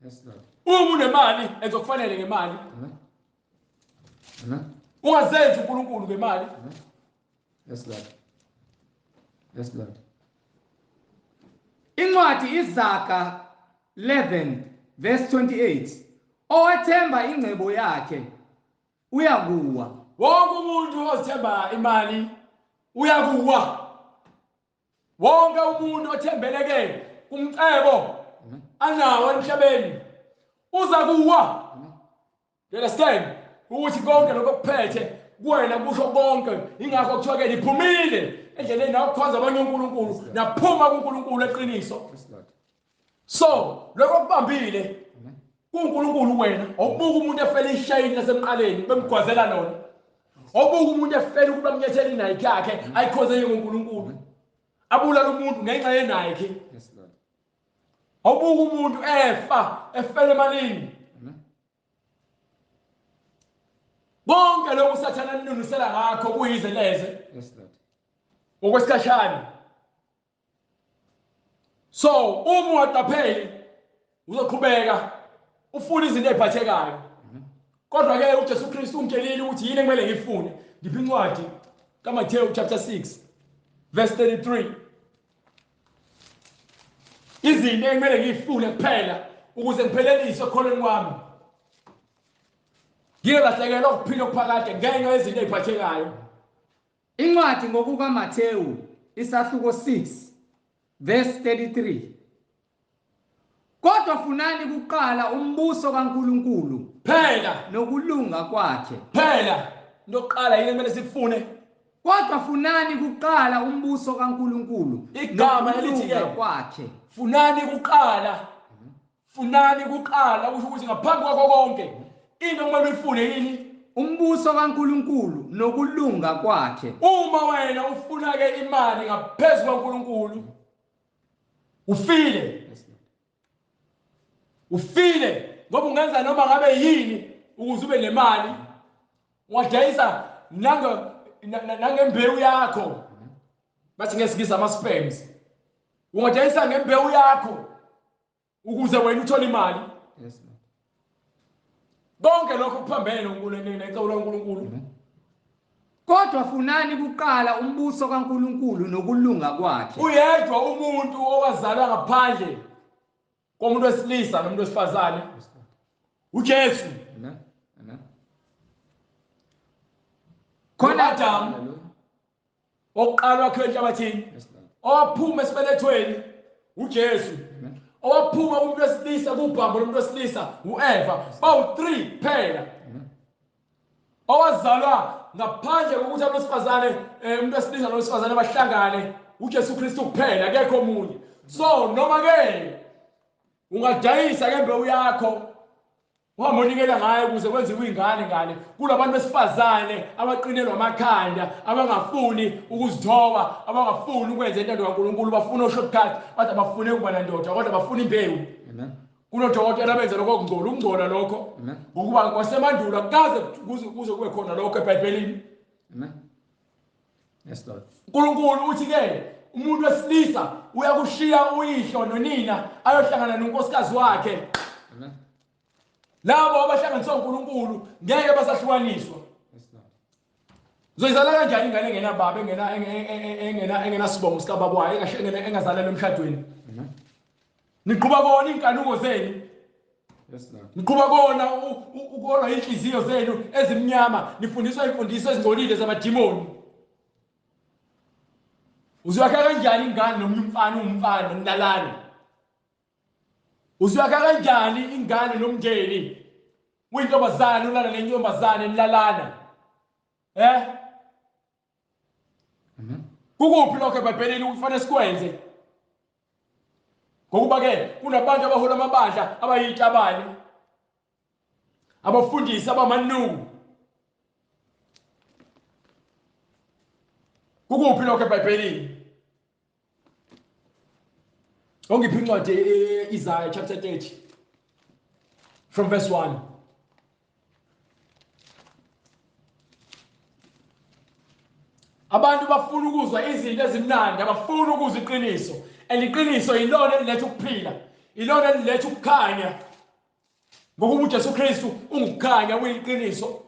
Yes, Lord. Uma unemali ezokufanele ngemali. Amen. Amen. Ungazenzi uNkulunkulu ngemali. Amen. Yes, Lord. Yes, Lord. Incwadi Izaga 11 verse 28. Owethemba ingcebo yakhe uyakuwa. Wonke umuntu ozithemba imali uyakuwa. Wonke umuntu othembeleke kumcebo anawo emhlabeni uza kuwa. You understand? Ukuthi konke lokuphethe kuwena kusho konke ingakho kuthiwa ke niphumile endleleni nakukhonza abanye uNkulunkulu naphuma kuNkulunkulu eqiniso. Yes, Lord. So lokho kubambile kuNkulunkulu wena awubuka umuntu efela ishayini lasemqaleni bemgwazela lona awubuka umuntu efela ukuba mnyethela iNike yakhe ayikhoze ngoNkulunkulu abulala umuntu ngenxa yeNike. Yes, Lord. Awubuka umuntu efela emalini bonke lokhu usathana ninungisela ngakho kuyize leze. Yes, Lord. Okwesikhashana. So uma ungaqapheli uzoqhubeka ufuna izinto eziphathekayo. Kodwa ke uJesu Kristu ungelile ukuthi yini ekumele ngifune. Ngiphi incwadi kaMathewu chapter 6 verse 33. Izinto ekumele ngifune kuphela ukuze ngiphelelise ekholweni kwami. Ngiyelahlekelwa ukuphila okuphakade ngenxa yezinto eziphathekayo. Incwadi ngokuka Mathewu isahluko 6 verse 33. Kodwa funani kuqala umbuso kaNkulunkulu Phela nokulunga kwakhe. phela nokuqala yini ekumele sikufune. Kodwa funani kuqala umbuso kaNkulunkulu Igama elithi ke nokulunga kwakhe. funani kuqala. Funani kuqala kusho ukuthi ngaphambi kwakho konke into okumele uyifune yini? Umbuso kaNkulunkulu nokulunga kwakhe. Uma wena ufuna ke imali ngaphezulu kaNkulunkulu ufile. Yes, Lord. Ufile ngoba ungenza noma ngabe yini ukuze ube nemali. Ungadayisa nangembewu yakho. Bathi ngesikisa ama sperms. Ungadayisa ngembewu yakho ukuze wena uthole imali. Yes, Lord. Konke lokho kuphambene noNkulunkulu necebo loNkulunkulu. Kodwa funani kuqala umbuso kaNkulunkulu nokulunga kwakhe. Uyedwa umuntu owazalwa ngaphandle komuntu wesilisa nomuntu wesifazane uJesu. Amen. Amen. Adam oqala wakhe enhlabathini owaphuma esibelethweni uJesu owaphuma umuntu wesilisa kubhambo lomuntu wesilisa uEva bawu3 phela owazalwa ngaphandle kokuthi abesifazane umuntu wesilisa nowesifazane bahlangane uJesu Kristu kuphela akekho omunye. So noma ke ungadayisa ke imbewu yakho uhambonikela ngayo ukuze kwenziwe ingane ngane kulabantu besifazane abaqinelwa amakhanda abangafuni ukuzithoba abangafuni ukwenza into kaNkulunkulu bafuna ushortcut bathi abafune ukuba nandoda kodwa bafuna imbewu. Amen. Kunodokotela benza lokho ukungcola lokho ngokuba kwasemandulo akaze kuze kube khona lokho eBhayibhelini. Amen. Yes Lord. uNkulunkulu uthi ke umuntu wesilisa uyakushiya uyihlo nonina ayohlangana nonkosikazi wakhe. Amen. Labo abahlanganiswa uNkulunkulu ngeke basahlukaniswa. Yes Lord. Uzoyizala kanjani ingane engenababa engena sibongo sika baba wayo engazalelwe emshadweni? Amen. Niqhuba kona inkanuko zenu. Yes Lord. Niqhuba kona ukona inhliziyo zenu ezimnyama nifundiswa imfundiso ezingcolile zamadimoni. Uzuyakha kanjani ingane nomfana umfana nilalana? Uzuyakha kanjani ingane nomndeni uyintombazane ulala nentombazane nilalana? Amen. Kukuphi lokho eBhayibhelini ukufanele sikwenze? Ngokuba ke kunabantu abahola amabandla abayitabani abafundisi abamanuku. Kukuphi lokho eBhayibhelini? Ongiphi incwadi Isaiah chapter 30 from verse 1. Abantu bafuna ukuzwa izinto ezimnandi abafuna ukuzwa iqiniso. Eliqiniso yilona eliletha ukuphila, ilona eliletha ukukhanya. Ngokuba uJesu Kristu ungukukhanya uyiqiniso.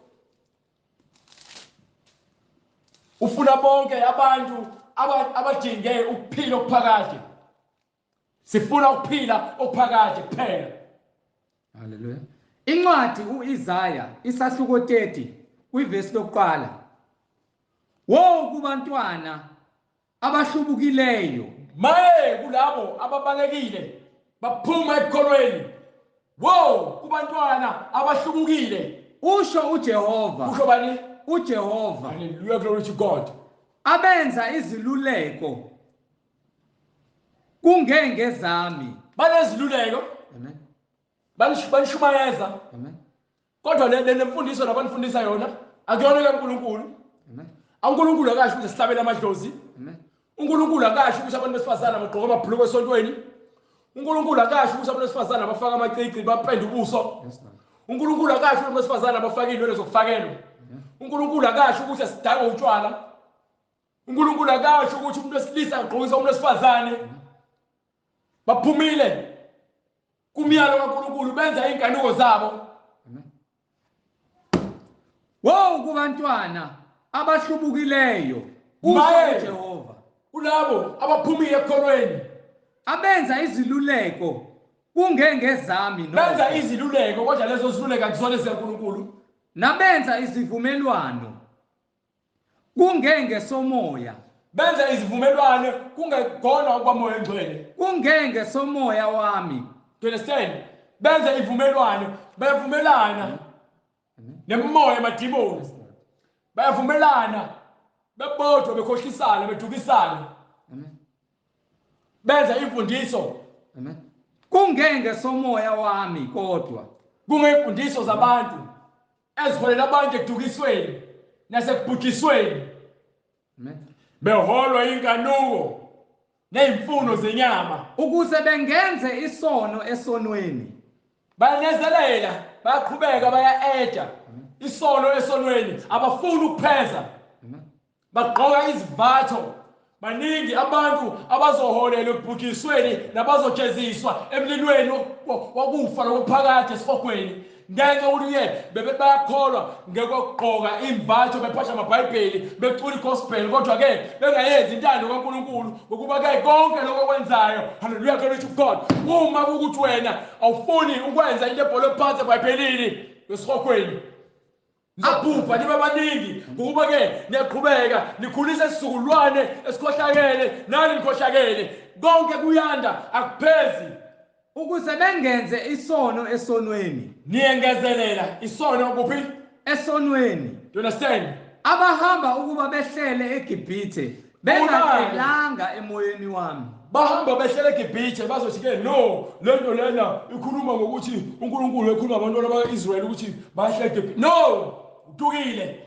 Ufuna bonke abantu abadinge ukuphila okuphakade. Sifuna ukuphila okuphakade kuphela. Hallelujah. Incwadi uIsaiah isahluko 30 kwivesi lokuqala. Wo kubantwana abahlubukileyo Maye kulabo ababalekile baphuma ekholweni. Wo kubantwana abahlubukile. usho uJehova. Usho bani? uJehova. Hallelujah, glory to God. Abenza iziluleko kungenge zami. Baneziluleko. Amen. Banishumayeza. Amen. Kodwa le mfundiso labanifundisa yona akuyona kaNkulunkulu. Amen. uNkulunkulu akasho ukuthi sihlabele amadlozi. Amen. uNkulunkulu akasho ukuthi abantu besifazana bagqoka amabhuluku esontweni. uNkulunkulu akasho ukuthi abantu besifazana bafaka amacici bapende ubuso. Yes Lord. uNkulunkulu akasho ukuthi abantu besifazana bafaka inwele zokufakelwa. uNkulunkulu akasho ukuthi asidakwe utshwala. uNkulunkulu akasho ukuthi umuntu wesilisa agqokisa umuntu wesifazane. Baphumile kumyalo kaNkulunkulu benza inkanuko zabo. Amen. Wo kubantwana abahlubukileyo usho Maye. uJehova. Kulabo abaphumile ekholweni Abenza iziluleko kungenge zami benza iziluleko kodwa lezo ziluleko akuzona ezikaNkulunkulu. nabenza izivumelwano kungenge somoya. Benza izivumelwano kungekona okwamoya engcwele. Kungenge somoya wami. Do you understand? Benza ivumelwano bayavumelana nemoya emadimoni. Bayavumelana bebodwa bekhohlisana bedukisana. Amen. Benza imfundiso Amen. Kungenge somoya wami kodwa. kungeyimfundiso zabantu eziholela abantu edukisweni nasekubhujisweni. Amen. Beholwa inkanuko nezimfuno zenyama Ukuze bengenze isono esonweni. bayanezelela bayaqhubeka baya-eda isono esonweni abafuni ukupheza. Amen. Bagqoka izivatho. Baningi abantu abazoholela ekubhujisweni nabazojeziswa emlilweni wokufa lokuphakade esifokweni. Ngenxa yokuthi bayakholwa ngekugqoka imvatho bephasha amabhayibheli becula igospel kodwa ke bengayenzi intando kaNkulunkulu ngokuba ke konke lokho okwenzayo. Hallelujah, glory to God. Uma ukuthi wena awufuni ukwenza into ebhalwe phansi eBhayibhelini esifokweni nizobhubha nibe abaningi ngokuba ke niyaqhubeka nikhulisa isizukulwane esikhohlakele nani nikhohlakele konke kuyanda akuphezi ukuze bengenze isono esonweni. niyengezelela isono kuphi Esonweni. you understand Abahamba ukuba behlele eGibhithe bengacelanga emoyeni wami. bahamba behlele eGibhithe bazothi ke no lento lena ikhuluma ngokuthi uNkulunkulu ekhuluma abantwana bakaIsrael ukuthi bahle eGibhithe no utukile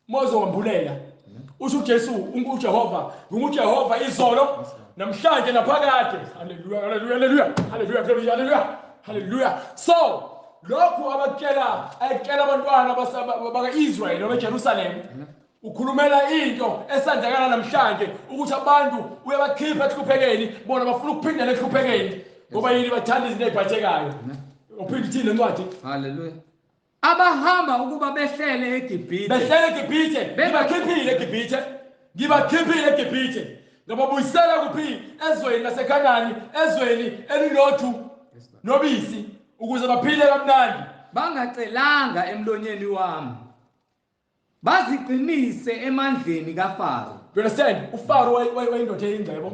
mozo wambulela usho uJesu uJehova nguJehova izolo namhlanje naphakade haleluya haleluya haleluya haleluya haleluya haleluya so lokhu ayekela abantwana bakaIsrael nobeJerusalem ukhulumela into esandakana namhlanje ukuthi abantu uyabakhipha ehluphekeni bona bafuna ukuphindela ehluphekeni ngoba yini bathanda izinto ezibhathekayo uphinde uthini encwadi haleluya abahamba ukuba behlele eGibhithe ngibakhiphile eGibhithe ngababuyisela kuphi ezweni laseKhanani ezweni elilothu nobisi ukuze baphile kamnandi bangacelanga emlonyeni wami baziqinise emandleni kaFaro. You understand uFaro wayindoda eyingcebo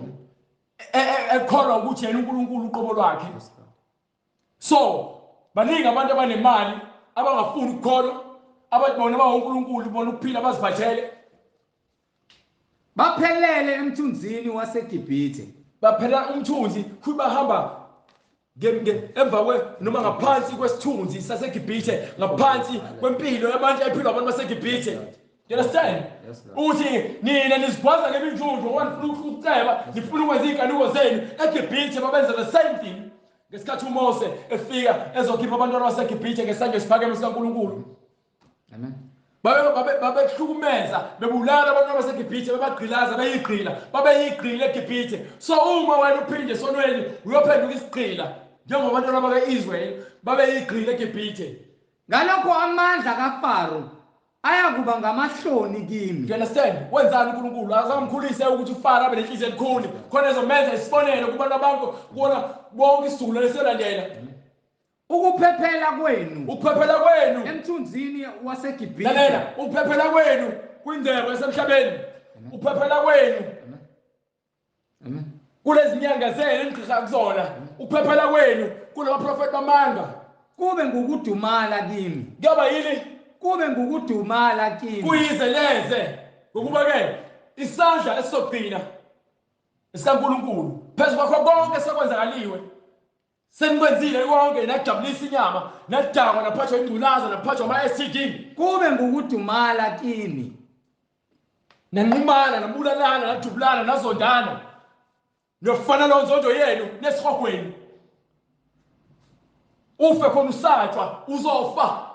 ekholwa ukuthi yena uNkulunkulu uqobo lwakhe so baningi abantu abanemali abangafuni ukukholwa ababona bawonkulunkulu bona ukuphila baziphathele baphelele emthunzini waseGibhithe baphela umthunzi kuthi bahamba emva noma ngaphansi kwesithunzi saseGibhithe ngaphansi kwempilo yabantu ephilwa abantu baseGibhithe you understand uthi nina nizigwaza ngeminjunju ngoba nifuna ukuceba nifuna ukwenza iy'nkanuko zenu eGibhithe babenza the same thing ngesikhathi uMose efika ezokhipha abantwana baseGibhithe ngesandla esiphakeme sikaNkulunkulu amen babehlukumeza bebulala abantwana baseGibhithe bebagqilaza beyigqila babeyigqile eGibhithe so uma wena uphinde esonweni uyophenduka isigqila njengoba abantwana bakaIsrael babeyigqile eGibhithe ngalokho amandla kaFaro ayakuba ngamahloni kimi. You understand wenzani uNkulunkulu azamkhulise ukuthi uFaro abe nenhliziyo elikhulu khona ezomenza isibonelo kubantu abanko kubona bonke isizukulwane selandela ukuphephela kwenu emthunzini waseGibhithe lalela ukuphephela kwenu kwindebe yasemhlabeni ukuphephela kwenu amen kulezi nyanga zenu enigqika kuzona ukuphephela kwenu kulamaprofeti bamanga kube ngukudumala kimi kuba yini kube ngukudumala kimi kuyize leze ngokuba ke isandla esizogcina esikaNkulunkulu phezu kwakho konke sekwenzakaliwe senikwenzile konke najabulisa inyama nadakwa naphathwa ingculaza naphathwa ama-STD kube ngukudumala kini nanqumana nabulalana nadubulana nazondana nofana lo nzondo yenu nesihogweni ufe khona usatshwa uzofa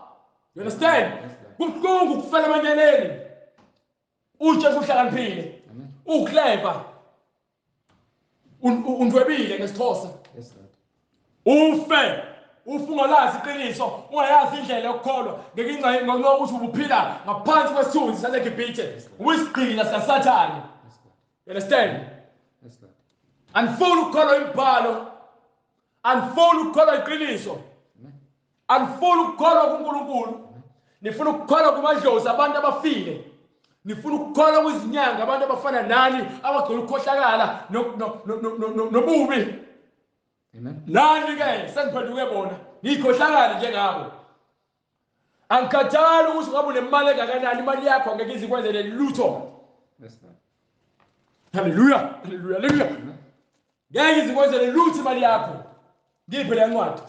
you understand kubuhlungu ukufela emanyeleni uJesu uhlakaniphile uclever undwebile ngesixhosa ufe ungalazi iqiniso ungayazi indlela yokukholwa ngeke ngokuthi ubuphila ngaphansi kwesithunzi saseGibhithe uyisigqila sikaSathane you understand anifuni ukukholwa imibhalo anifuni ukukholwa iqiniso anifuni ukukholwa kuNkulunkulu nifuna ukukholwa kumadlozi abantu abafile nifuna ukukholwa kwizinyanga abantu abafana nani abagcwele ukukhohlakala nobubi amen nani ke seniphenduke bona nikhohlakala njengabo angikhathali ukuthi ngabe unemali engakanani imali yakho angeke izikwenzele lutho haleluya haleluya haleluya ngeke izikwenzele lutho imali yakho ngiphe le ncwadi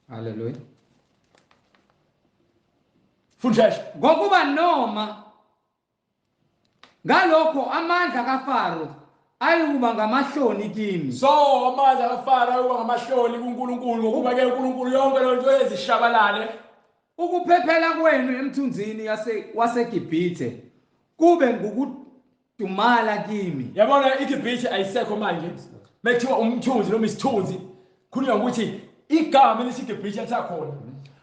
haleluya fundisha ngokuba noma ngalokho amandla kaFaro ayikuba ngamahloni kimi so amandla kaFaro ayekuba ngamahloni kuNkulunkulu ngokuba ke uNkulunkulu yonke lonto ezishabalale ukuphephela kwenu emthunzini waseGibhithe kube ngukudumala kimi yabona iGibhithe ayisekho manje bekuthiwa umthunzi noma isithunzi khulunywa ukuthi igama lesiGibhithe lisakhona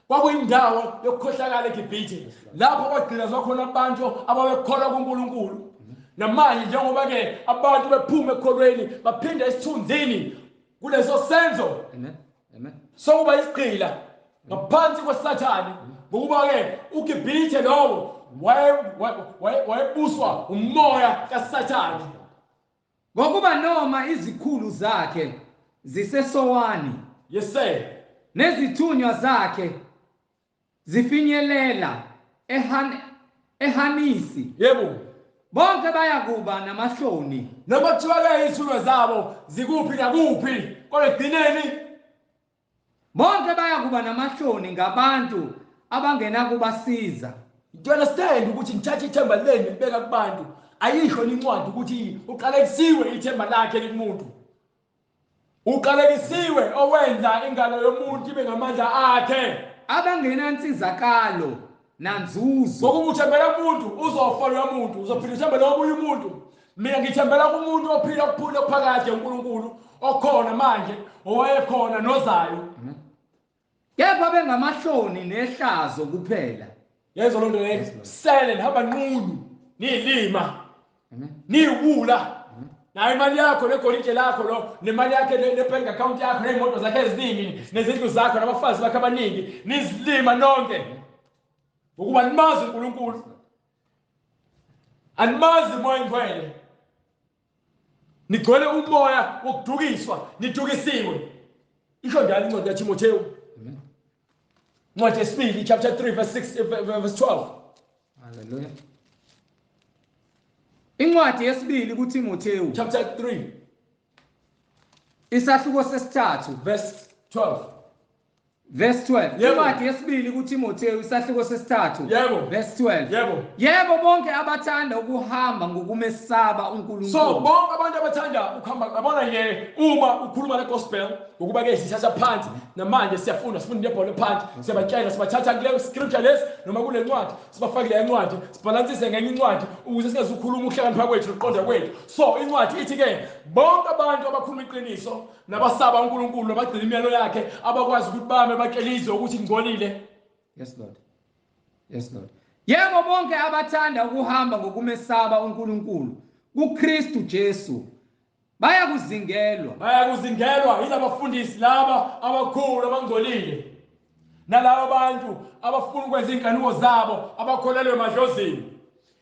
kwakuyindawo yokukhohlakala eGibhithe lapho kwagqilazwa khona abantu ababekholwa kuNkulunkulu namanje njengoba ke abantu bephuma ekholweni baphinda esithunzini kuleso senzo amen amen sokuba isigqila ngaphansi kwesathane ngokuba ke uGibhithe lowo wayebuswa umoya kaSathane. Ngokuba noma izikhulu zakhe zisesowani, Yes sir. nezithunywa zakhe zifinyelela eHanisi, Yebo. bonke bayakuba namahloni. Noma kuthiwa ke izithunywa zabo zikuphi nakuphi, kodwa egcineni Bonke bayakuba namahloni ngabantu abangenakubasiza. do you understand ukuthi ngithatha ithemba lenu libeka kubantu ayisho incwadi ukuthi uqalekisiwe ithemba lakhe likumuntu. Uqalekisiwe owenza ingalo yomuntu ibe ngamandla akhe. Abangenansizakalo nanzuzo. Ngokuba uthembela kumuntu uzofa lo muntu, uzophila uthembela omunye umuntu. Mina ngithembela kumuntu ophila ukuphula phakathi uNkulunkulu okhona manje, owayekhona nozayo. Kepha bengamahloni nehlazo kuphela. Yenza lo nto leyo. Sele nihamba nqunu, nilima. Niwula. Nayo imali yakho negolide lakho lo, nemali yakhe nebank account yakho neimoto zakhe eziningi, nezindlu zakho nabafazi bakhe abaningi, nizilima nonke. Ukuba nimazi uNkulunkulu. Animazi umoya ngcwele. Nigcwele umoya wokudukiswa, nidukisiwe. Isho njalo incwadi kaTimotheo. Incwadi yesibili chapter 3 verse 6 verse 12. Hallelujah. Incwadi yesibili kuTimotheo Chapter 3 isahluko sesithathu verse 12. verse 12. Yebo. Incwadi yesibili kuTimotheo isahluko sesithathu Yebo. verse 12. Yebo. Yebo bonke abathanda ukuhamba ngokumesaba uNkulunkulu. So bonke abantu abathanda ukuhamba yabona nje uma ukhuluma legospel ngokuba ke sithatha phansi namanje siyafunda sifunda nebhola phansi siyabatshela sibathatha kule scripture lesi noma kule ncwadi sibafake le ncwadi sibalansise ngenye incwadi ukuze singazukhuluma ukuhlakanipha kwethu nokuqonda kwethu. So incwadi ithi ke bonke abantu abakhuluma iqiniso nabasaba uNkulunkulu nabagcina imiyalo yakhe abakwazi ukuthi bame bakelizwe ukuthi ngcolile. Yes Lord. Yes Lord. Yebo bonke abathanda ukuhamba ngokumesaba uNkulunkulu kuKristu Jesu bayakuzingelwa yilabafundisi laba abakhulu abangcolile nalabo bantu abafuna ukwenza inkanuko zabo abakholelwe emadlozini,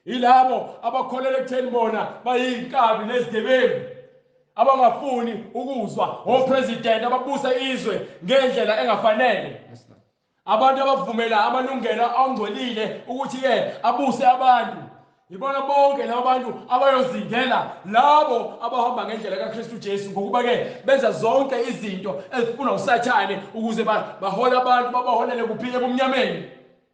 yilabo abakholelwe ekutheni bona bayinkabi nezigebengu abangafuni ukuzwa opresident ababusa izwe ngendlela engafanele. Abantu abavumela amalungelo angcolile ukuthi ke abuse abantu. Ibona bonke labo bantu abayozingela labo abahamba ngendlela kaKristu Jesu ngokuba ke benza zonke izinto ezifuna uSathane ukuze bahole abantu babaholele kuphile ebumnyameni.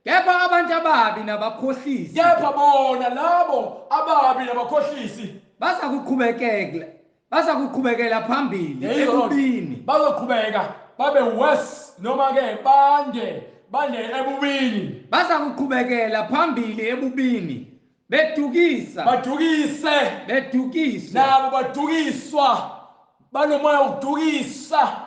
Kepha abantu ababi nabakhohlisi, Kepha bona labo ababi nabakhohlisi bazakuqhubekela phambili ebubini. Bazoqhubeka babe worse noma ke bande ebubini. Bazakuqhubekela phambili ebubini. Bedukise nabo badukiswa, banomoya wokudukisa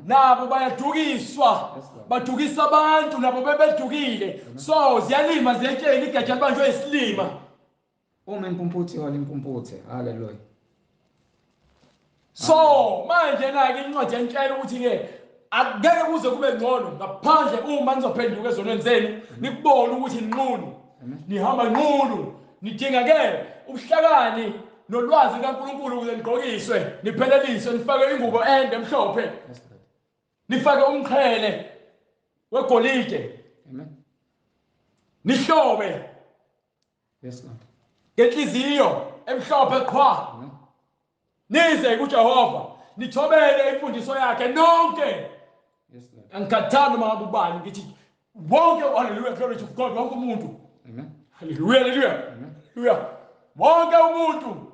nabo bayadukiswa, badukisa abantu nabo bebedukile. So ziyalima ziyetshela igatsha libanjwe isilima. Uma impumputhi wala impumputhi. Hallelujah. So manje nake incwadi yentshela ukuthi ke akungeke kuze kube ngcono ngaphandle uma nizophenduka ezonweni zenu nikubone ukuthi ninqunu, nihamba nqunu. Nidinga ke ubuhlakani nolwazi kaNkulunkulu ukuze nigqokiswe, nipheleliswe, nifake ingubo ende emhlophe, nifake umqhele wegolide, nihlobe ngenhliziyo emhlophe qhwa, nize kuJehova nithobele imfundiso yakhe nonke. Angikhathanda uma ngabubani ngithi wonke, hallelujah, glory to God, wonke umuntu. Hallelujah, hallelujah. Hallelujah. Wonke umuntu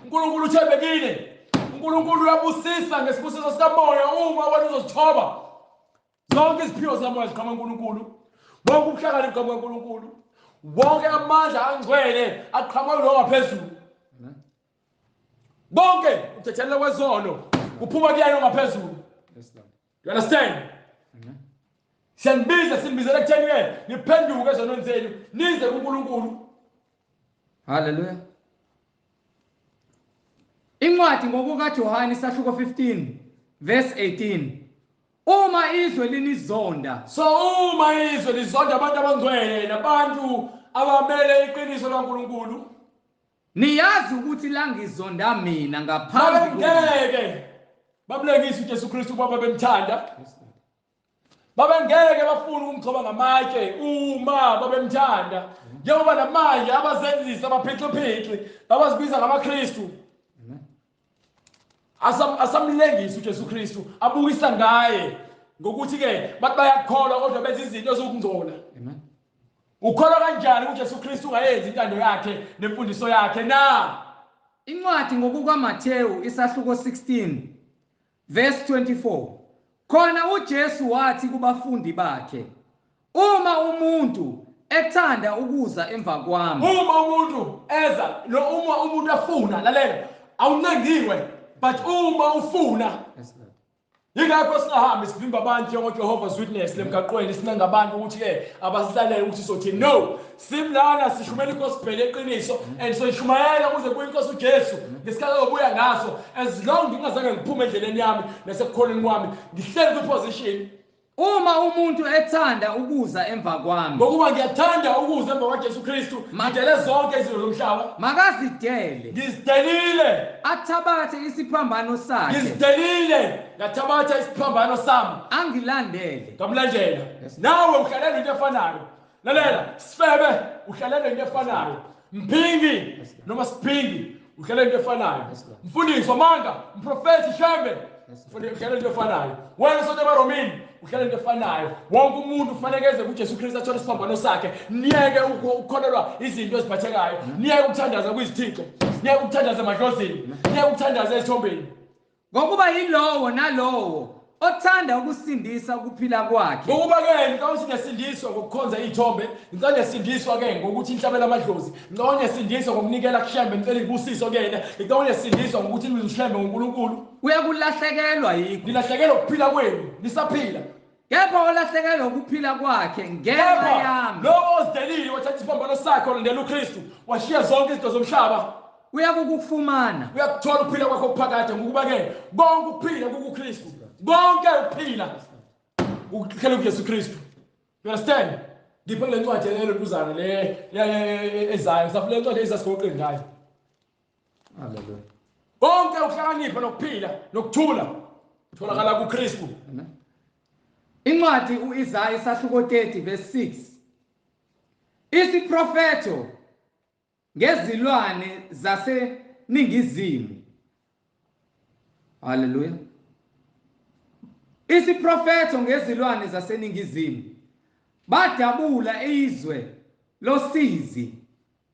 uNkulunkulu uthembekile. uNkulunkulu uyabusisa ngesibusiso sikamoya uma wena uzozithoba. Zonke iziphiwo zikamoya ziqhamuka kuNkulunkulu. Wonke ubuhlakani buqhamuka kuNkulunkulu. Wonke amandla angcwele aqhamuka lo ngaphezulu. Bonke ukuthethelela kwezono kuphuma kuyena ngaphezulu. You understand? Siyanbiza simbizela ekutheni ke niphenduke ezonweni zenu nize kuNkulunkulu. Hallelujah. Incwadi ngokukaJohane isahluko 15 verse 18. Uma izwe linizonda, So uma izwe lizonda abantu abangcwele nabantu abamele iqiniso likaNkulunkulu, niyazi ukuthi langizonda mina ngaphambi babengeke babulengise uJesu Kristu baba bemthanda. Babengeke bafuna ukumgcoba ngamatshe uma babemthanda. Njengoba namanje abazenzisa abaphixi abazibiza ngamaKristu asamlengisa uJesu Kristu abukisa ngaye ngokuthi ke bathi bayakholwa kodwa benza izinto ezokungcola. Amen. Ukholwa kanjani uJesu Kristu ungayenzi intando yakhe nemfundiso yakhe na? Incwadi ngokukaMathewu isahluko 16 verse 24. Khona uJesu wathi kubafundi bakhe, uma umuntu ethanda ukuza emva kwami, Uma umuntu eza uma umuntu afuna lalela awuncengiwe, but uma ufuna yingakho singahambi sivimba abantu njengoJehovah's Witness lemgaqweni sincenga abantu ukuthi ke abasilalele ukuthi sothini. No, simlana sishumela igospel yeqiniso and soyishumayela kuze kuye inkosi uJesu ngesikhathi obuya ngaso, as long ngingazange ngiphume endleleni yami nasekukholeni kwami ngihleli kwiposition. uma umuntu ethanda ukuza emva kwami, Ngokuba ngiyathanda ukuza emva kwaJesu Kristu, ngidele zonke izinto zomhlaba, makazidele, ngizidelile, athabathe isiphambano sakhe, ngizidelile, ngathabatha isiphambano sami angilandele. ngamlandela. Nawe uhlalela into efanayo. Lalela, Sifebe uhlalela into efanayo. Mpingi noma Siphingi uhlalela into efanayo. Mfundiso Manga, mprofeti Shembe uhlalela into efanayo. Wena sonke abaRomini uhlalela into efanayo. Wonke umuntu ufanele eze kuJesu Kristu athole isiphambano sakhe. Niyeke ukukholelwa izinto eziphathekayo. Niyeke ukuthandaza kwizithixo. Niyeke ukuthandaza emadlozini. Niyeke ukuthandaza ezithombeni. Ngokuba yilowo nalowo othanda ukusindisa ukuphila kwakhe, Ngokuba ke ngicabanga ukuthi nesindiswa ngokukhonza izithombe, ngicabanga nesindiswa ke ngokuthi inhlabela amadlozi, ngicabanga nesindiswa ngokunikela kushembe ngicela ibusiso kuyena, ngicabanga nesindiswa ngokuthi nizushembe ngoNkulunkulu. uyakulahlekelwa yikho, Nilahlekelwa ukuphila kwenu, nisaphila. kepha olahlekelwa ukuphila kwakhe ngenxa Kepha yami lo ozidelile wathatha isiphambano sakhe walandela uKristu, washiya zonke izinto zomhlaba, uyakukufumana. uyakuthola ukuphila kwakho okuphakade. Ngokuba ke konke ukuphila kuKristu, konke ukuphila ukukhela kuJesu Kristu. You understand? Ngiphe le ncwadi elentuzana le ezayo, safuna le ncwadi ezasigoqeni ngayo. Hallelujah. Konke ukuhlakanipha nokuphila nokuthula utholakala kuKristu. Amen. Incwadi uIsaya isahluko 30 verse 6. Isiprofeto ngezilwane zaseningizimu. Hallelujah. Isiprofeto ngezilwane zaseningizimu. Badabula izwe losizi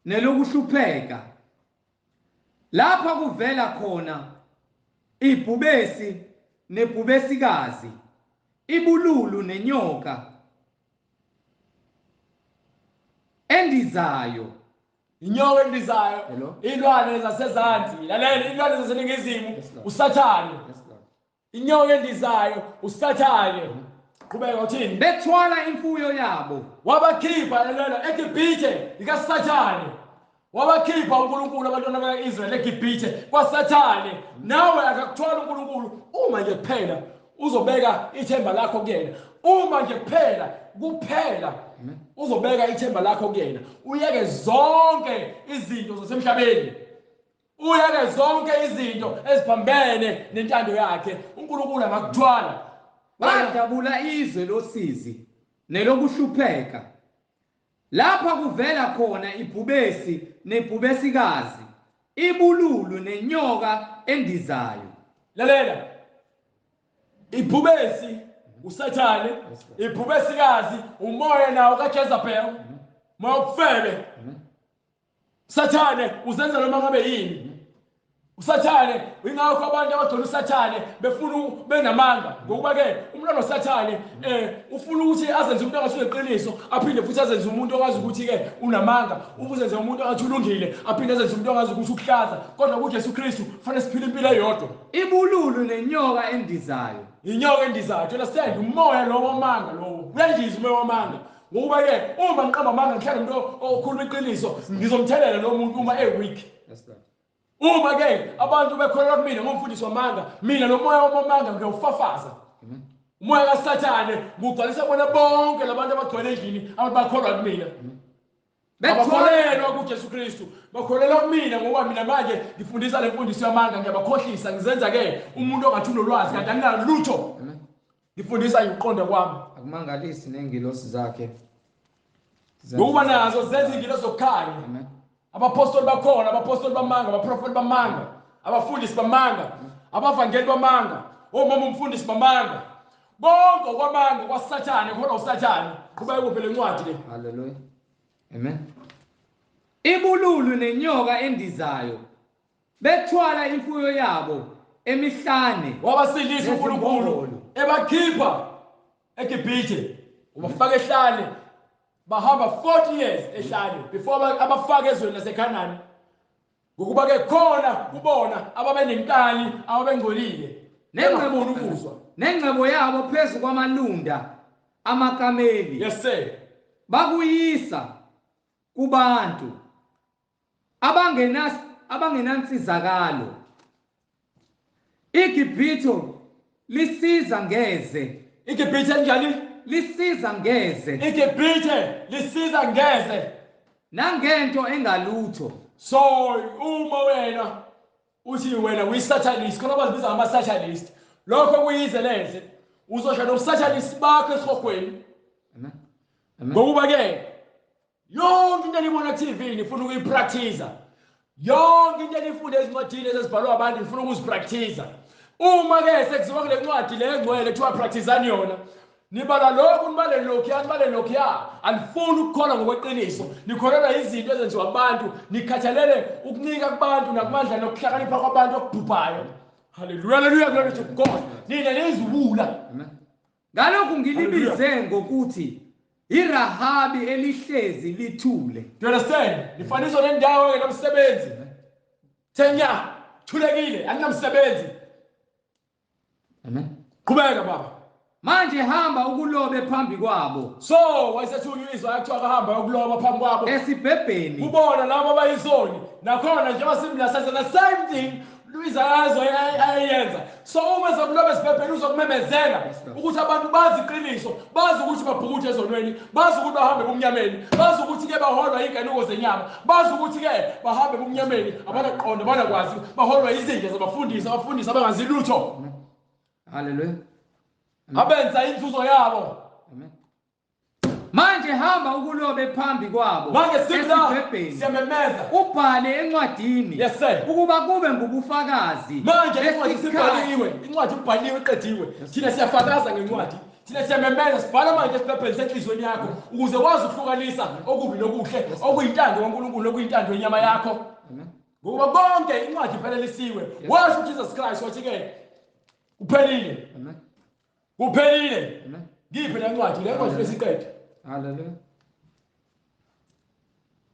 nelokuhlupheka. Lapha kuvela khona ibhubesi nebhubesikazi, ibululu nenyoka endizayo. Inyoka endizayo, Hello? ilwane zasezansi, lalela ilwane zaseningizimu, uSathane. Inyoka endizayo, uSathane. Qhubeka uthini? Bethwala imfuyo yabo, Wabakhipha lalela eGibhithe likaSathane. Wabakhipha uNkulunkulu abantwana bakaIsrael eGibhithe kwaSathane. Nawe akakuthwala uNkulunkulu uma nje kuphela uzobeka ithemba lakho kuyena. Uma nje kuphela uzobeka ithemba lakho kuyena. Uyeke zonke izinto zasemhlabeni. Uyeke zonke izinto eziphambene nentando yakhe. uNkulunkulu akakuthwala. badabula izwe losizi nelokuhlupheka. Lapha kuvela khona ibhubesi nebhubesikazi, ibululu nenyoka endizayo. Lalela. Ibhubesi uSathane, ibhubesikazi umoya nawo kaJezebel, moya okufebe. Sathane uzenza noma ngabe yini. uSathane ingakho abantu abagcona uSathane befuna benamanga. Ngokuba ke umntwana noSathane ufuna ukuthi azenze umuntu ongathi uneqiniso, aphinde futhi azenze umuntu ongazi ukuthi ke unamanga, ubuzenze umuntu ongathi ulungile, aphinde azenze umuntu ongazi ukuthi ukuhlaza. Kodwa kuJesu Kristu kufanele siphile impilo eyodwa. Ibululu nenyoka endizayo. Inyoka endizayo, you understand? Umoya lo wamanga lowo uyandiza umoya wamanga. Ngokuba ke uma ngiqamba amanga ngihlala umuntu okhuluma iqiniso, ngizomthelela lo muntu uma weak. Uma ke abantu bekholelwa kumina ngomfundisi wamanga, mina lo moya wamanga ngiyawufafaza. umoya kaSathane ngugcwalisa bona bonke labantu abagcwele endlini abakholwa kumina. Abakholelwa kuJesu Kristu, bakholelwa kumina ngoba mina manje ngifundisa le mfundiso yamanga, ngiyabakhohlisa, ngizenza ke umuntu ongathi unolwazi kanti anginalo lutho. Ngifundisa ngiqonda kwami. Akumangalisi nengilosi zakhe. Ngokuba nazo zenza ingilosi zokukhanya. Abapostoli bakhona, abapostoli bamanga, abaprofeti bamanga, abafundisi bamanga, abavangeli bamanga, omama umfundisi bamanga. Bonke okwamanga kwaSathane khona uSathane kuba ekuvele incwadi le. Hallelujah. Amen. Ibululu nenyoka endizayo bethwala imfuyo yabo emihlane Wabasindisa uNkulunkulu ebakhipha eGibhithe ubafaka ehlane bahamba 40 years ehlane before abafaka ezweni laseKhanani ngokuba ke khona kubona ababenenkani ababengcolile nengcebo ukuzwa nengcebo yabo phezulu kwamalunda amakameli. Yes sir. Bakuyisa kubantu abangenansizakalo. iGibhithe lisiza ngeze. iGibhithe njani? Lisiza ngeze. iGibhithe lisiza ngeze nangento engalutho. So uma wena uthi wena uyisatanist, khona bazibiza ngama-satanist, lokho kuyize lenze uzosha nobusatanist bakho esihogweni. Amen. Ngokuba ke yonke into enibona ku-TV nifuna ukuyipractice, yonke into enifunde ezincwadini ezibhalwa abantu nifuna ukuzipractice. Uma ke sekuziwa kule ncwadi le engcwele kuthiwa practiceani yona, nibala lokhu nibale lokhuya nibale lokhuya, anifuni ukukholwa ngokweqiniso, nikholelwa izinto ezenziwa abantu, nikhathalele ukunika kubantu nakumandla nokuhlakanipha kwabantu okubhubhayo. Hallelujah, hallelujah, glory to God. Nina niziwula. Amen. Ngalokhu ngilibize ngokuthi iRahabi elihlezi lithule. Do you understand? Nifaniso nendawo ke nomsebenzi. Thenya thulekile aninamsebenzi. Amen. Qhubeka baba. Manje hamba ukulobe phambi kwabo. So wayesethukizwa yakuthiwa kahamba ukuloba phambi kwabo esibhebheni. Kubona labo abayizoni nakhona njengoba simla senza the same thing Luizayazo ayenza. So uma ezokuloba esibhebheni uzokumemezela ukuthi abantu bazi iqiniso, bazi ukuthi babhukuthe ezonweni, bazi ukuthi bahambe kumnyameni, bazi ukuthi ke baholwa inkanuko zenyama, bazi ukuthi ke bahambe kumnyameni, abanaqonda abanakwazi baholwa izinja zabafundisi abangazi lutho. Hallelujah. Abenza inzuzo yabo. Amen. Manje hamba ukulobe phambi kwabo manje siyamemeza ubhale encwadini ukuba kube ngubufakazi. Manje incwadi ibhaliwe iqediwe, thina siyafakaza ngencwadi, thina siyamemeza, sibhala manje esibhebheni senhlizweni yakho ukuze wazi ukuhlukanisa okubi nokuhle, okuyintando kaNkulunkulu okuyintando yenyama yakho. Ngoba konke incwadi iphelelisiwe, washo uJesus Christ wathi ke kuphelile. Kuphelile. Ngiphe le ncwadi, le ncwadi lesiqede. Hallelujah.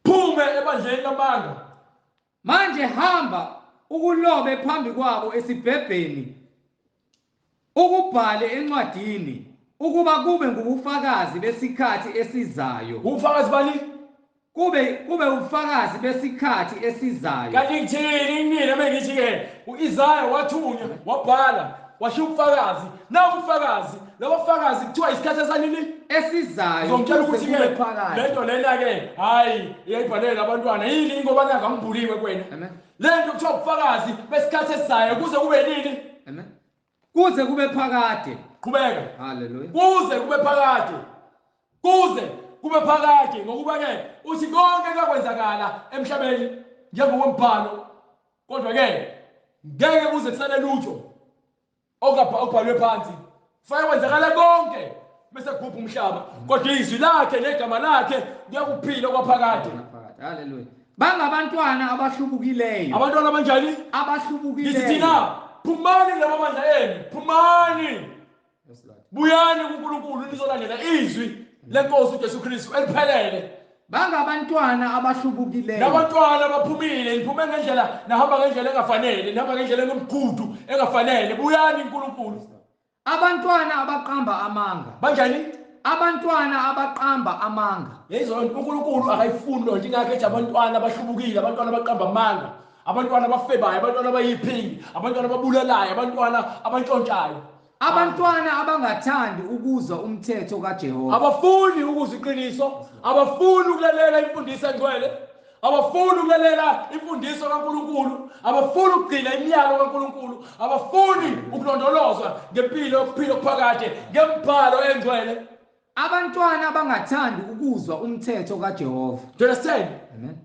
Phume ebandleni lamanga. Manje hamba ukulobe phambi kwabo esibhebheni ukubhale encwadini ukuba kube ngubufakazi besikhathi esizayo. Ubufakazi bani? Kube ubufakazi besikhathi esizayo. Kanti ngithini nina bengithi ke uIsaya wathunywa wabhala washo ubufakazi, na ubufakazi lobufakazi kuthiwa isikhathi esanini esizayo. Ngizomtshela ukuthi ke lento lena ke hayi iyayibhalela abantwana yini ngoba nanga ngibhuliwe kwena. Amen. Lento kuthiwa ubufakazi besikhathi esizayo kuze kube nini? Amen. Kuze kube phakade. Qhubeka. Hallelujah. Kuze kube phakade. Kuze kube phakade ngokuba ke uthi konke kwakwenzakala emhlabeni njengokwembhalo, kodwa ke ngeke kuze kusale lutho okubhalwe phansi. Faya kwenzakala konke bese kuphupha umhlaba, kodwa izwi lakhe negama lakhe kuyakuphila kwaphakade. Hallelujah. Bangabantwana abahlubukileyo. Abantwana abanjani? Abahlubukileyo. Ngithi thina phumani labo bandla enu, phumani. Buyani kuNkulunkulu nizolandela izwi lenkosi uJesu Kristu eliphelele. Bangabantwana abahlubukileyo. Nabantwana baphumile, niphume ngendlela, nahamba ngendlela engafanele, nihamba ngendlela engumgudu engafanele. Buyani kuNkulunkulu. Abantwana abaqamba amanga. Banjani? Abantwana abaqamba amanga. Yezona uNkulunkulu akayifuni lonke ingakho ethi abantwana abahlubukile, abantwana abaqamba amanga, abantwana abafebayo, abantwana abayiphingi, abantwana ababulalayo, abantwana abantshontshayo. abantwana abangathandi ukuzwa umthetho kaJehova abafuni ukuzwa iqiniso, abafuni ukulalela imfundiso engcwele, abafuni ukulalela imfundiso kaNkulunkulu, abafuni ukugcina imiyalo kaNkulunkulu, abafuni ukulondolozwa ngempilo yokuphila okuphakade ngembhalo engcwele. abantwana abangathandi ukuzwa umthetho kaJehova. Do you understand? Amen.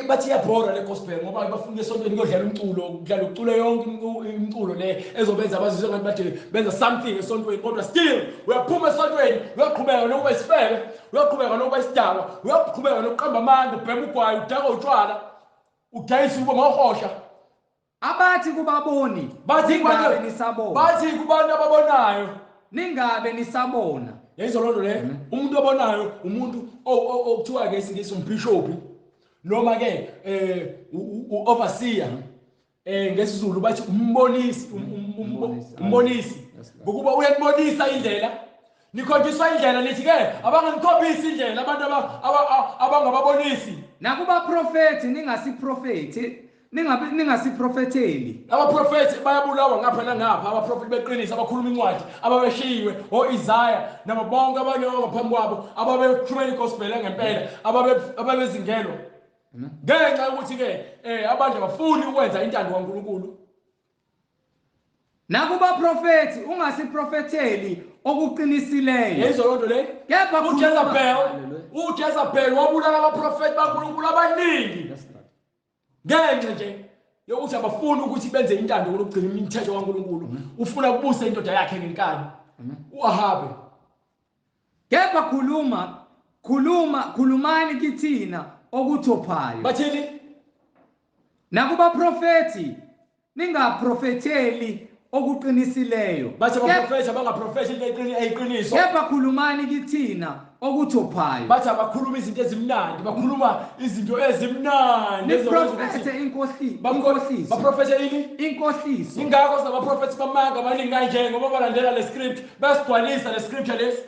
Bathi iyabhora le gospel ngoba bafuna esontweni kuyodlala umculo, kudlala uculo yonke imiculo le ezobenza bazizwe ngathi bathi benza something esontweni, kodwa still uyaphuma esontweni uyaqhubeka nokuba isifebe, uyaqhubeka nokuba isidakwa, uyaqhubeka nokuqamba amanga, ubhema ugwayi, udaka utshwala, udayisa uba mawuhosha. Abathi kubaboni Bathi ningabe nisabona. bathi kubantu ababonayo, Ningabe nisabona. yayizwa loo nto le, umuntu obonayo umuntu okuthiwa ngesingisi umbhishophi noma ke overseer, ngesiZulu bathi umbonisi, umbonisi, ngokuba uyakubonisa indlela, nikhonjiswa indlela, nithi ke abanganikhombisi indlela abantu abangababonisi. Nakuba prophet ningasiprofethi, ningasiprofetheli. Abaprofethi bayabulawa ngapha nangapha, abaprofethi beqiniso abakhuluma incwadi, ababeshiwe Isaiah nabo bonke abanye abangaphambi kwabo ababekhulumela igospel ngempela, ababezingelwa. Ngenxa yokuthi ke abantu abafuni ukwenza intando kaNkulunkulu. Nakuba prophet ungasiprofetheli okuqinisileyo. Yayizwa loo nto le, Kepha uJezebel wabulala abaprofethi baNkulunkulu abaningi ngenxa nje yokuthi abafuni ukuthi benze intando ngokugcina imithetho kaNkulunkulu. Ufuna ukubusa indoda yakhe ngenkani, uAhabe. Kepha khulumani kithina okuthophayo. Bathini? Nakuba prophethi ningaprofetheli okuqinisileyo. Bathi abaprofethi abangaprofethi into eyiqiniso. Kepha khulumani kithina okuthophayo. Bathi abakhuluma izinto ezimnandi, bakhuluma izinto ezimnandi Niprofethe inkohliso. Baprofethe yini? Inkohliso. Ingakho sabaprofethi bamanga abaningi kanje ngoba balandela le script, basigcwalisa le scripture lesi,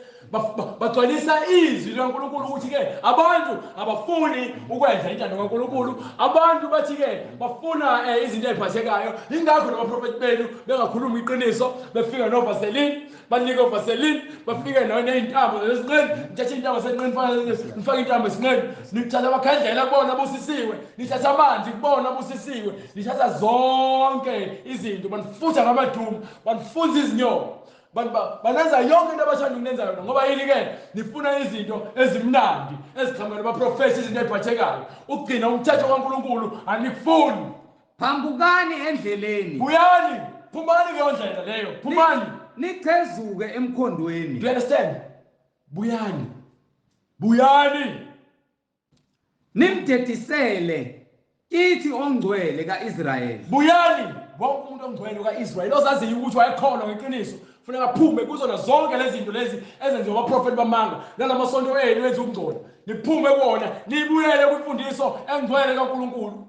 bagcwalisa izwi likaNkulunkulu ukuthi ke abantu abafuni ukwenza intando kaNkulunkulu, abantu bathi ke bafuna izinto eziphathekayo. Ingakho nabaprofethi benu bengakhuluma iqiniso, befika novaseline, banike uvaseline, bafike ney'ntambo zesinqeni, nithathe iy'ntambo zesinqeni, nifake iy'ntambo zesinqeni, nithatha amakhandlela kubona busisiwe, nithatha amanzi kubona busisiwe, nithatha zonke izinto, banifutha ngamadumo, banifunza izinyoka, banenza yonke into abathanda ukunenza yona. Ngoba yini ke? Nifuna izinto ezimnandi eziqhamuka nabaprofethi, izinto eziphathekayo. Ukugcina umthetho kaNkulunkulu anikufuni. Phambukani endleleni. Buyani, phumani kuyo ndlela leyo, phumani. Nichezuke emkhondweni. Do you understand? Buyani. Nimdedisele kithi ongcwele kaIsrayeli. Buyani, wonke umuntu ongcwele kaIsrayeli ozaziyo ukuthi wayekholwa ngeqiniso, kufanele aphume kuzona zonke lezi zinto lezi ezenziwa abaprofethi bamanga nalamasonto enu enza ukungcola. Niphume kuwona, nibuyele kwimfundiso engcwele kaNkulunkulu,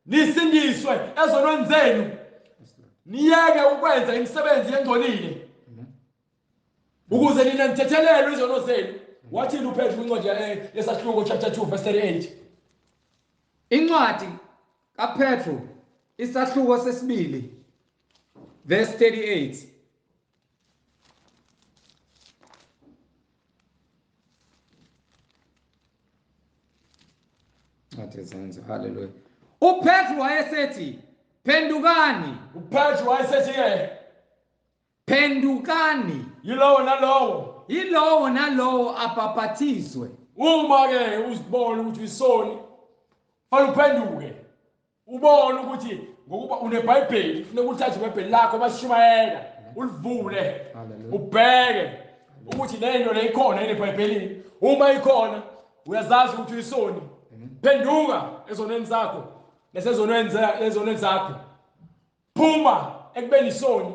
nisindiswe ezonweni zenu, niyeke ukwenza imisebenzi engcolile ukuze nina nithethelelwe izono zenu. Wathini uPetru kwincwadi yesahluko chapter 2 verse 38? Incwadi kaPetru isahluko sesibili verse 38. Hallelujah. uPetru wayesethi phendukani. uPetru wayesethi ke phendukani, yilowo nalowo abhaphathizwe. Uma ke uzibona ukuthi uyisoni, fanele uphenduke, ubone ukuthi ngokuba uneBhayibheli, kufanele uthathe iBhayibheli lakho bashumayela, ulivule, ubheke ukuthi le nto le ikhona yini eBhayibhelini. Uma ikhona uyazazi ukuthi uyisoni. Phenduka ezonweni zakho, ezonweni zakho, phuma ekubeni isoni,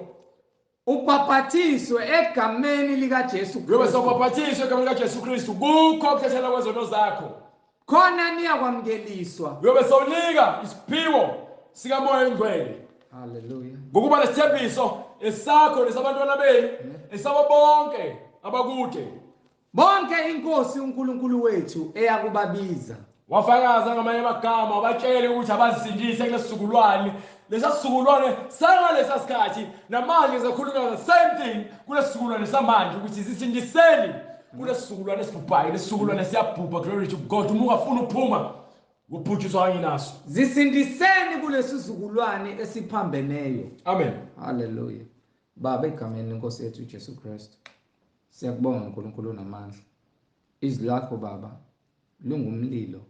ubhaphathiswe egameni likaJesu Kristu. Yobe sobhaphathiswe egameni likaJesu Kristu, kukho ukuthethela kwezono zakho, khona niyakwamukeliswa. Yobe sowunika isiphiwo sikaMoya Oyingcwele. Hallelujah. Ngokuba lesithembiso esakho nesabantwana benu, esabo bonke abakude. Bonke inkosi uNkulunkulu wethu eyakubabiza. Wafakaza ngamanye amagama, abatshele ukuthi abazisindise kulesizukulwane lesasizukulwane sangalesa sikhathi namanje sizakhuluma the same thing kulesizukulwane samanje ukuthi sisindiseni kulesizukulwane esibhubhayo lesisizukulwane siyabhubha glory to God uma ungafuna ukuphuma ubhujiswa nginaso zisindiseni kulesizukulwane esiphambeneyo. amen Hallelujah. Baba egameni lenkosi yethu uJesu Kristu siyakubonga uNkulunkulu namandla. Izwi lakho Baba lungumlilo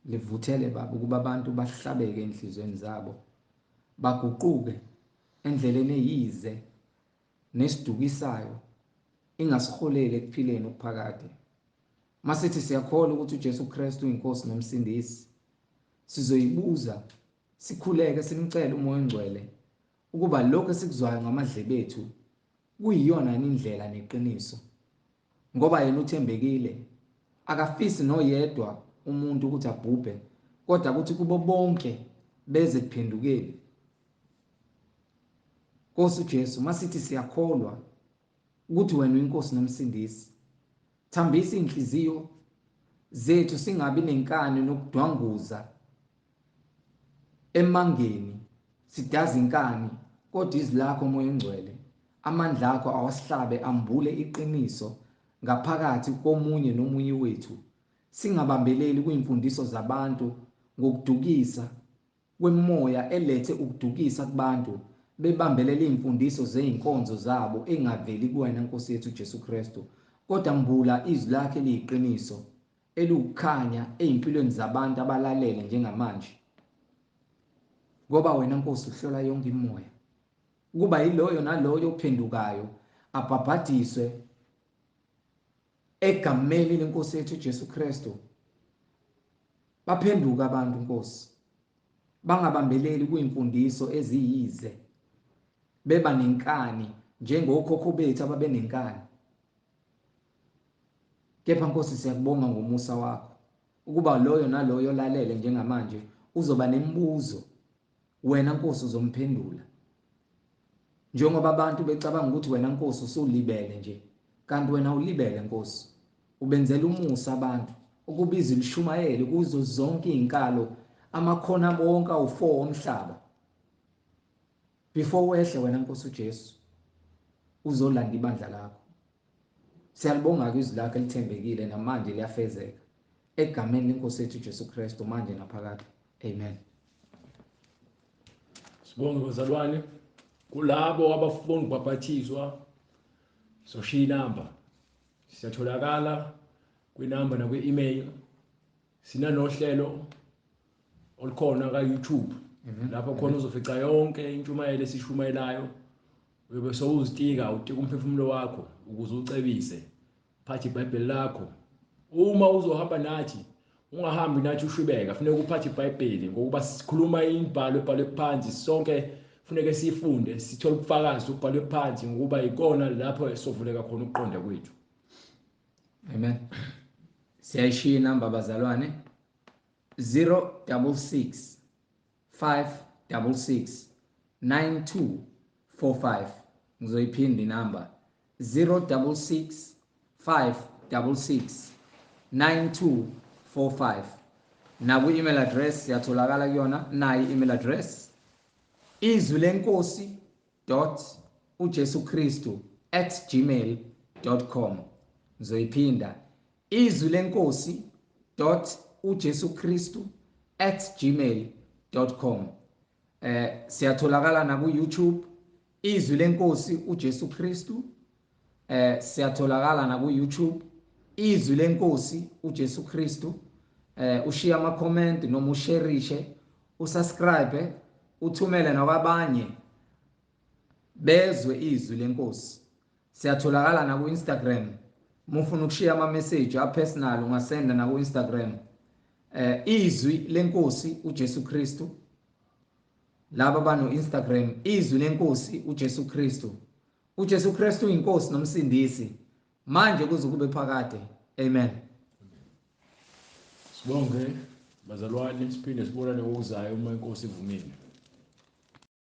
livuthele Baba ukuba abantu bahlabeke enhlizweni zabo baguquke endleleni eyize nesidukisayo ingasiholele ekuphileni okuphakade. Masithi siyakholwa ukuthi uJesu Kristu uyinkosi nomsindisi, sizoyibuza sikhuleke simcela umoya ongcwele ukuba lokho esikuzwayo ngamadlebe ethu kuyiyona indlela neqiniso, ngoba yena uthembekile akafisi noyedwa umuntu ukuthi abhubhe kodwa ukuthi kubo bonke beze kuphendukeni. Nkosi uJesu, masithi siyakholwa ukuthi wena uyinkosi nomsindisi, thambisa inhliziyo zethu singabi nenkani nokudwanguza emangeni sidaza inkani, kodwa izwi lakho moya ongcwele amandla akho awasihlabe ambule iqiniso ngaphakathi komunye nomunye wethu, singabambeleli kuyimfundiso zabantu ngokudukisa kwemoya elethe ukudukisa kubantu bebambelele imfundiso zeinkonzo zabo engaveli kuwena Nkosi yethu Jesu Kristu, kodwa mbula izwi lakhe liyiqiniso elukhanya ezimpilweni zabantu abalalele njengamanje, ngoba wena Nkosi uhlola yonke imoya kuba yiloyo naloyo ophendukayo abhabhadiswe egameni lenkosi yethu Jesu Kristu. Baphenduka abantu Nkosi, bangabambeleli kuyimfundiso eziyize, beba nenkani njengokhokho bethu ababe nenkani. Kepha Nkosi siyakubonga ngomusa wakho ukuba loyo naloyo lalele njengamanje uzoba nemibuzo, wena Nkosi uzomphendula. Njengoba abantu becabanga ukuthi wena Nkosi usulibele nje, kanti wena ulibele Nkosi. Ubenzela umusa abantu ukubiza Intshumayelo kuzo zonke izinkalo amakhona bonke awu4 omhlaba. Before wehle wena Nkosi uJesu uzolanda ibandla lakho. Siyalibonga izwi lakho elithembekile namanje liyafezeka egameni lenkosi yethu Jesu Kristu manje naphakade. Amen. Sibonge bazalwane kulabo abafuna ukubhaphathizwa soshiya inamba siyatholakala kwinamba na kwi-email, sinanohlelo olukhona ka YouTube lapho khona uzofica yonke intshumayelo esishumayelayo, ube sowuzitika utika umphefumulo wakho ukuze ucebise phathe iBhayibheli lakho. Uma uzohamba nathi ungahambi nathi ushubeka, kufanele uphathe iBhayibheli ngokuba sikhuluma imibhalo ebhalwe phansi sonke kufanele sifunde sithole ubufakazi ubhalwe phansi ngokuba ikona lapho esovuleka khona ukuqonda kwethu. Amen. Siyayishiya inamba bazalwane 066 566 9245. Ngizoyiphinda inamba 066 566 9245. Na ku email address siyatholakala kuyona, nayi email address izwilenkosi.ujesukristu@gmail.com. Ngizoyiphinda izwilenkosi.ujesukristu@gmail.com. Siyatholakala na ku YouTube izwi lenkosi uJesu Kristu. Siyatholakala na ku YouTube izwi lenkosi uJesu Kristu. Ushiya ama comment noma ushareishe, usubscribe, uthumele nakwabanye bezwe izwi lenkosi. Siyatholakala na ku Instagram. Mufuna ukushiya ama message a personal ungasenda na ku Instagram izwi lenkosi uJesu Kristu. Laba bano Instagram izwi lenkosi uJesu Kristu. uJesu Kristu uyinkosi nomsindisi manje kuze kube phakade. Amen. Sibonge bazalwane, siphinde sibonane ngokuzayo uma inkosi ivumile.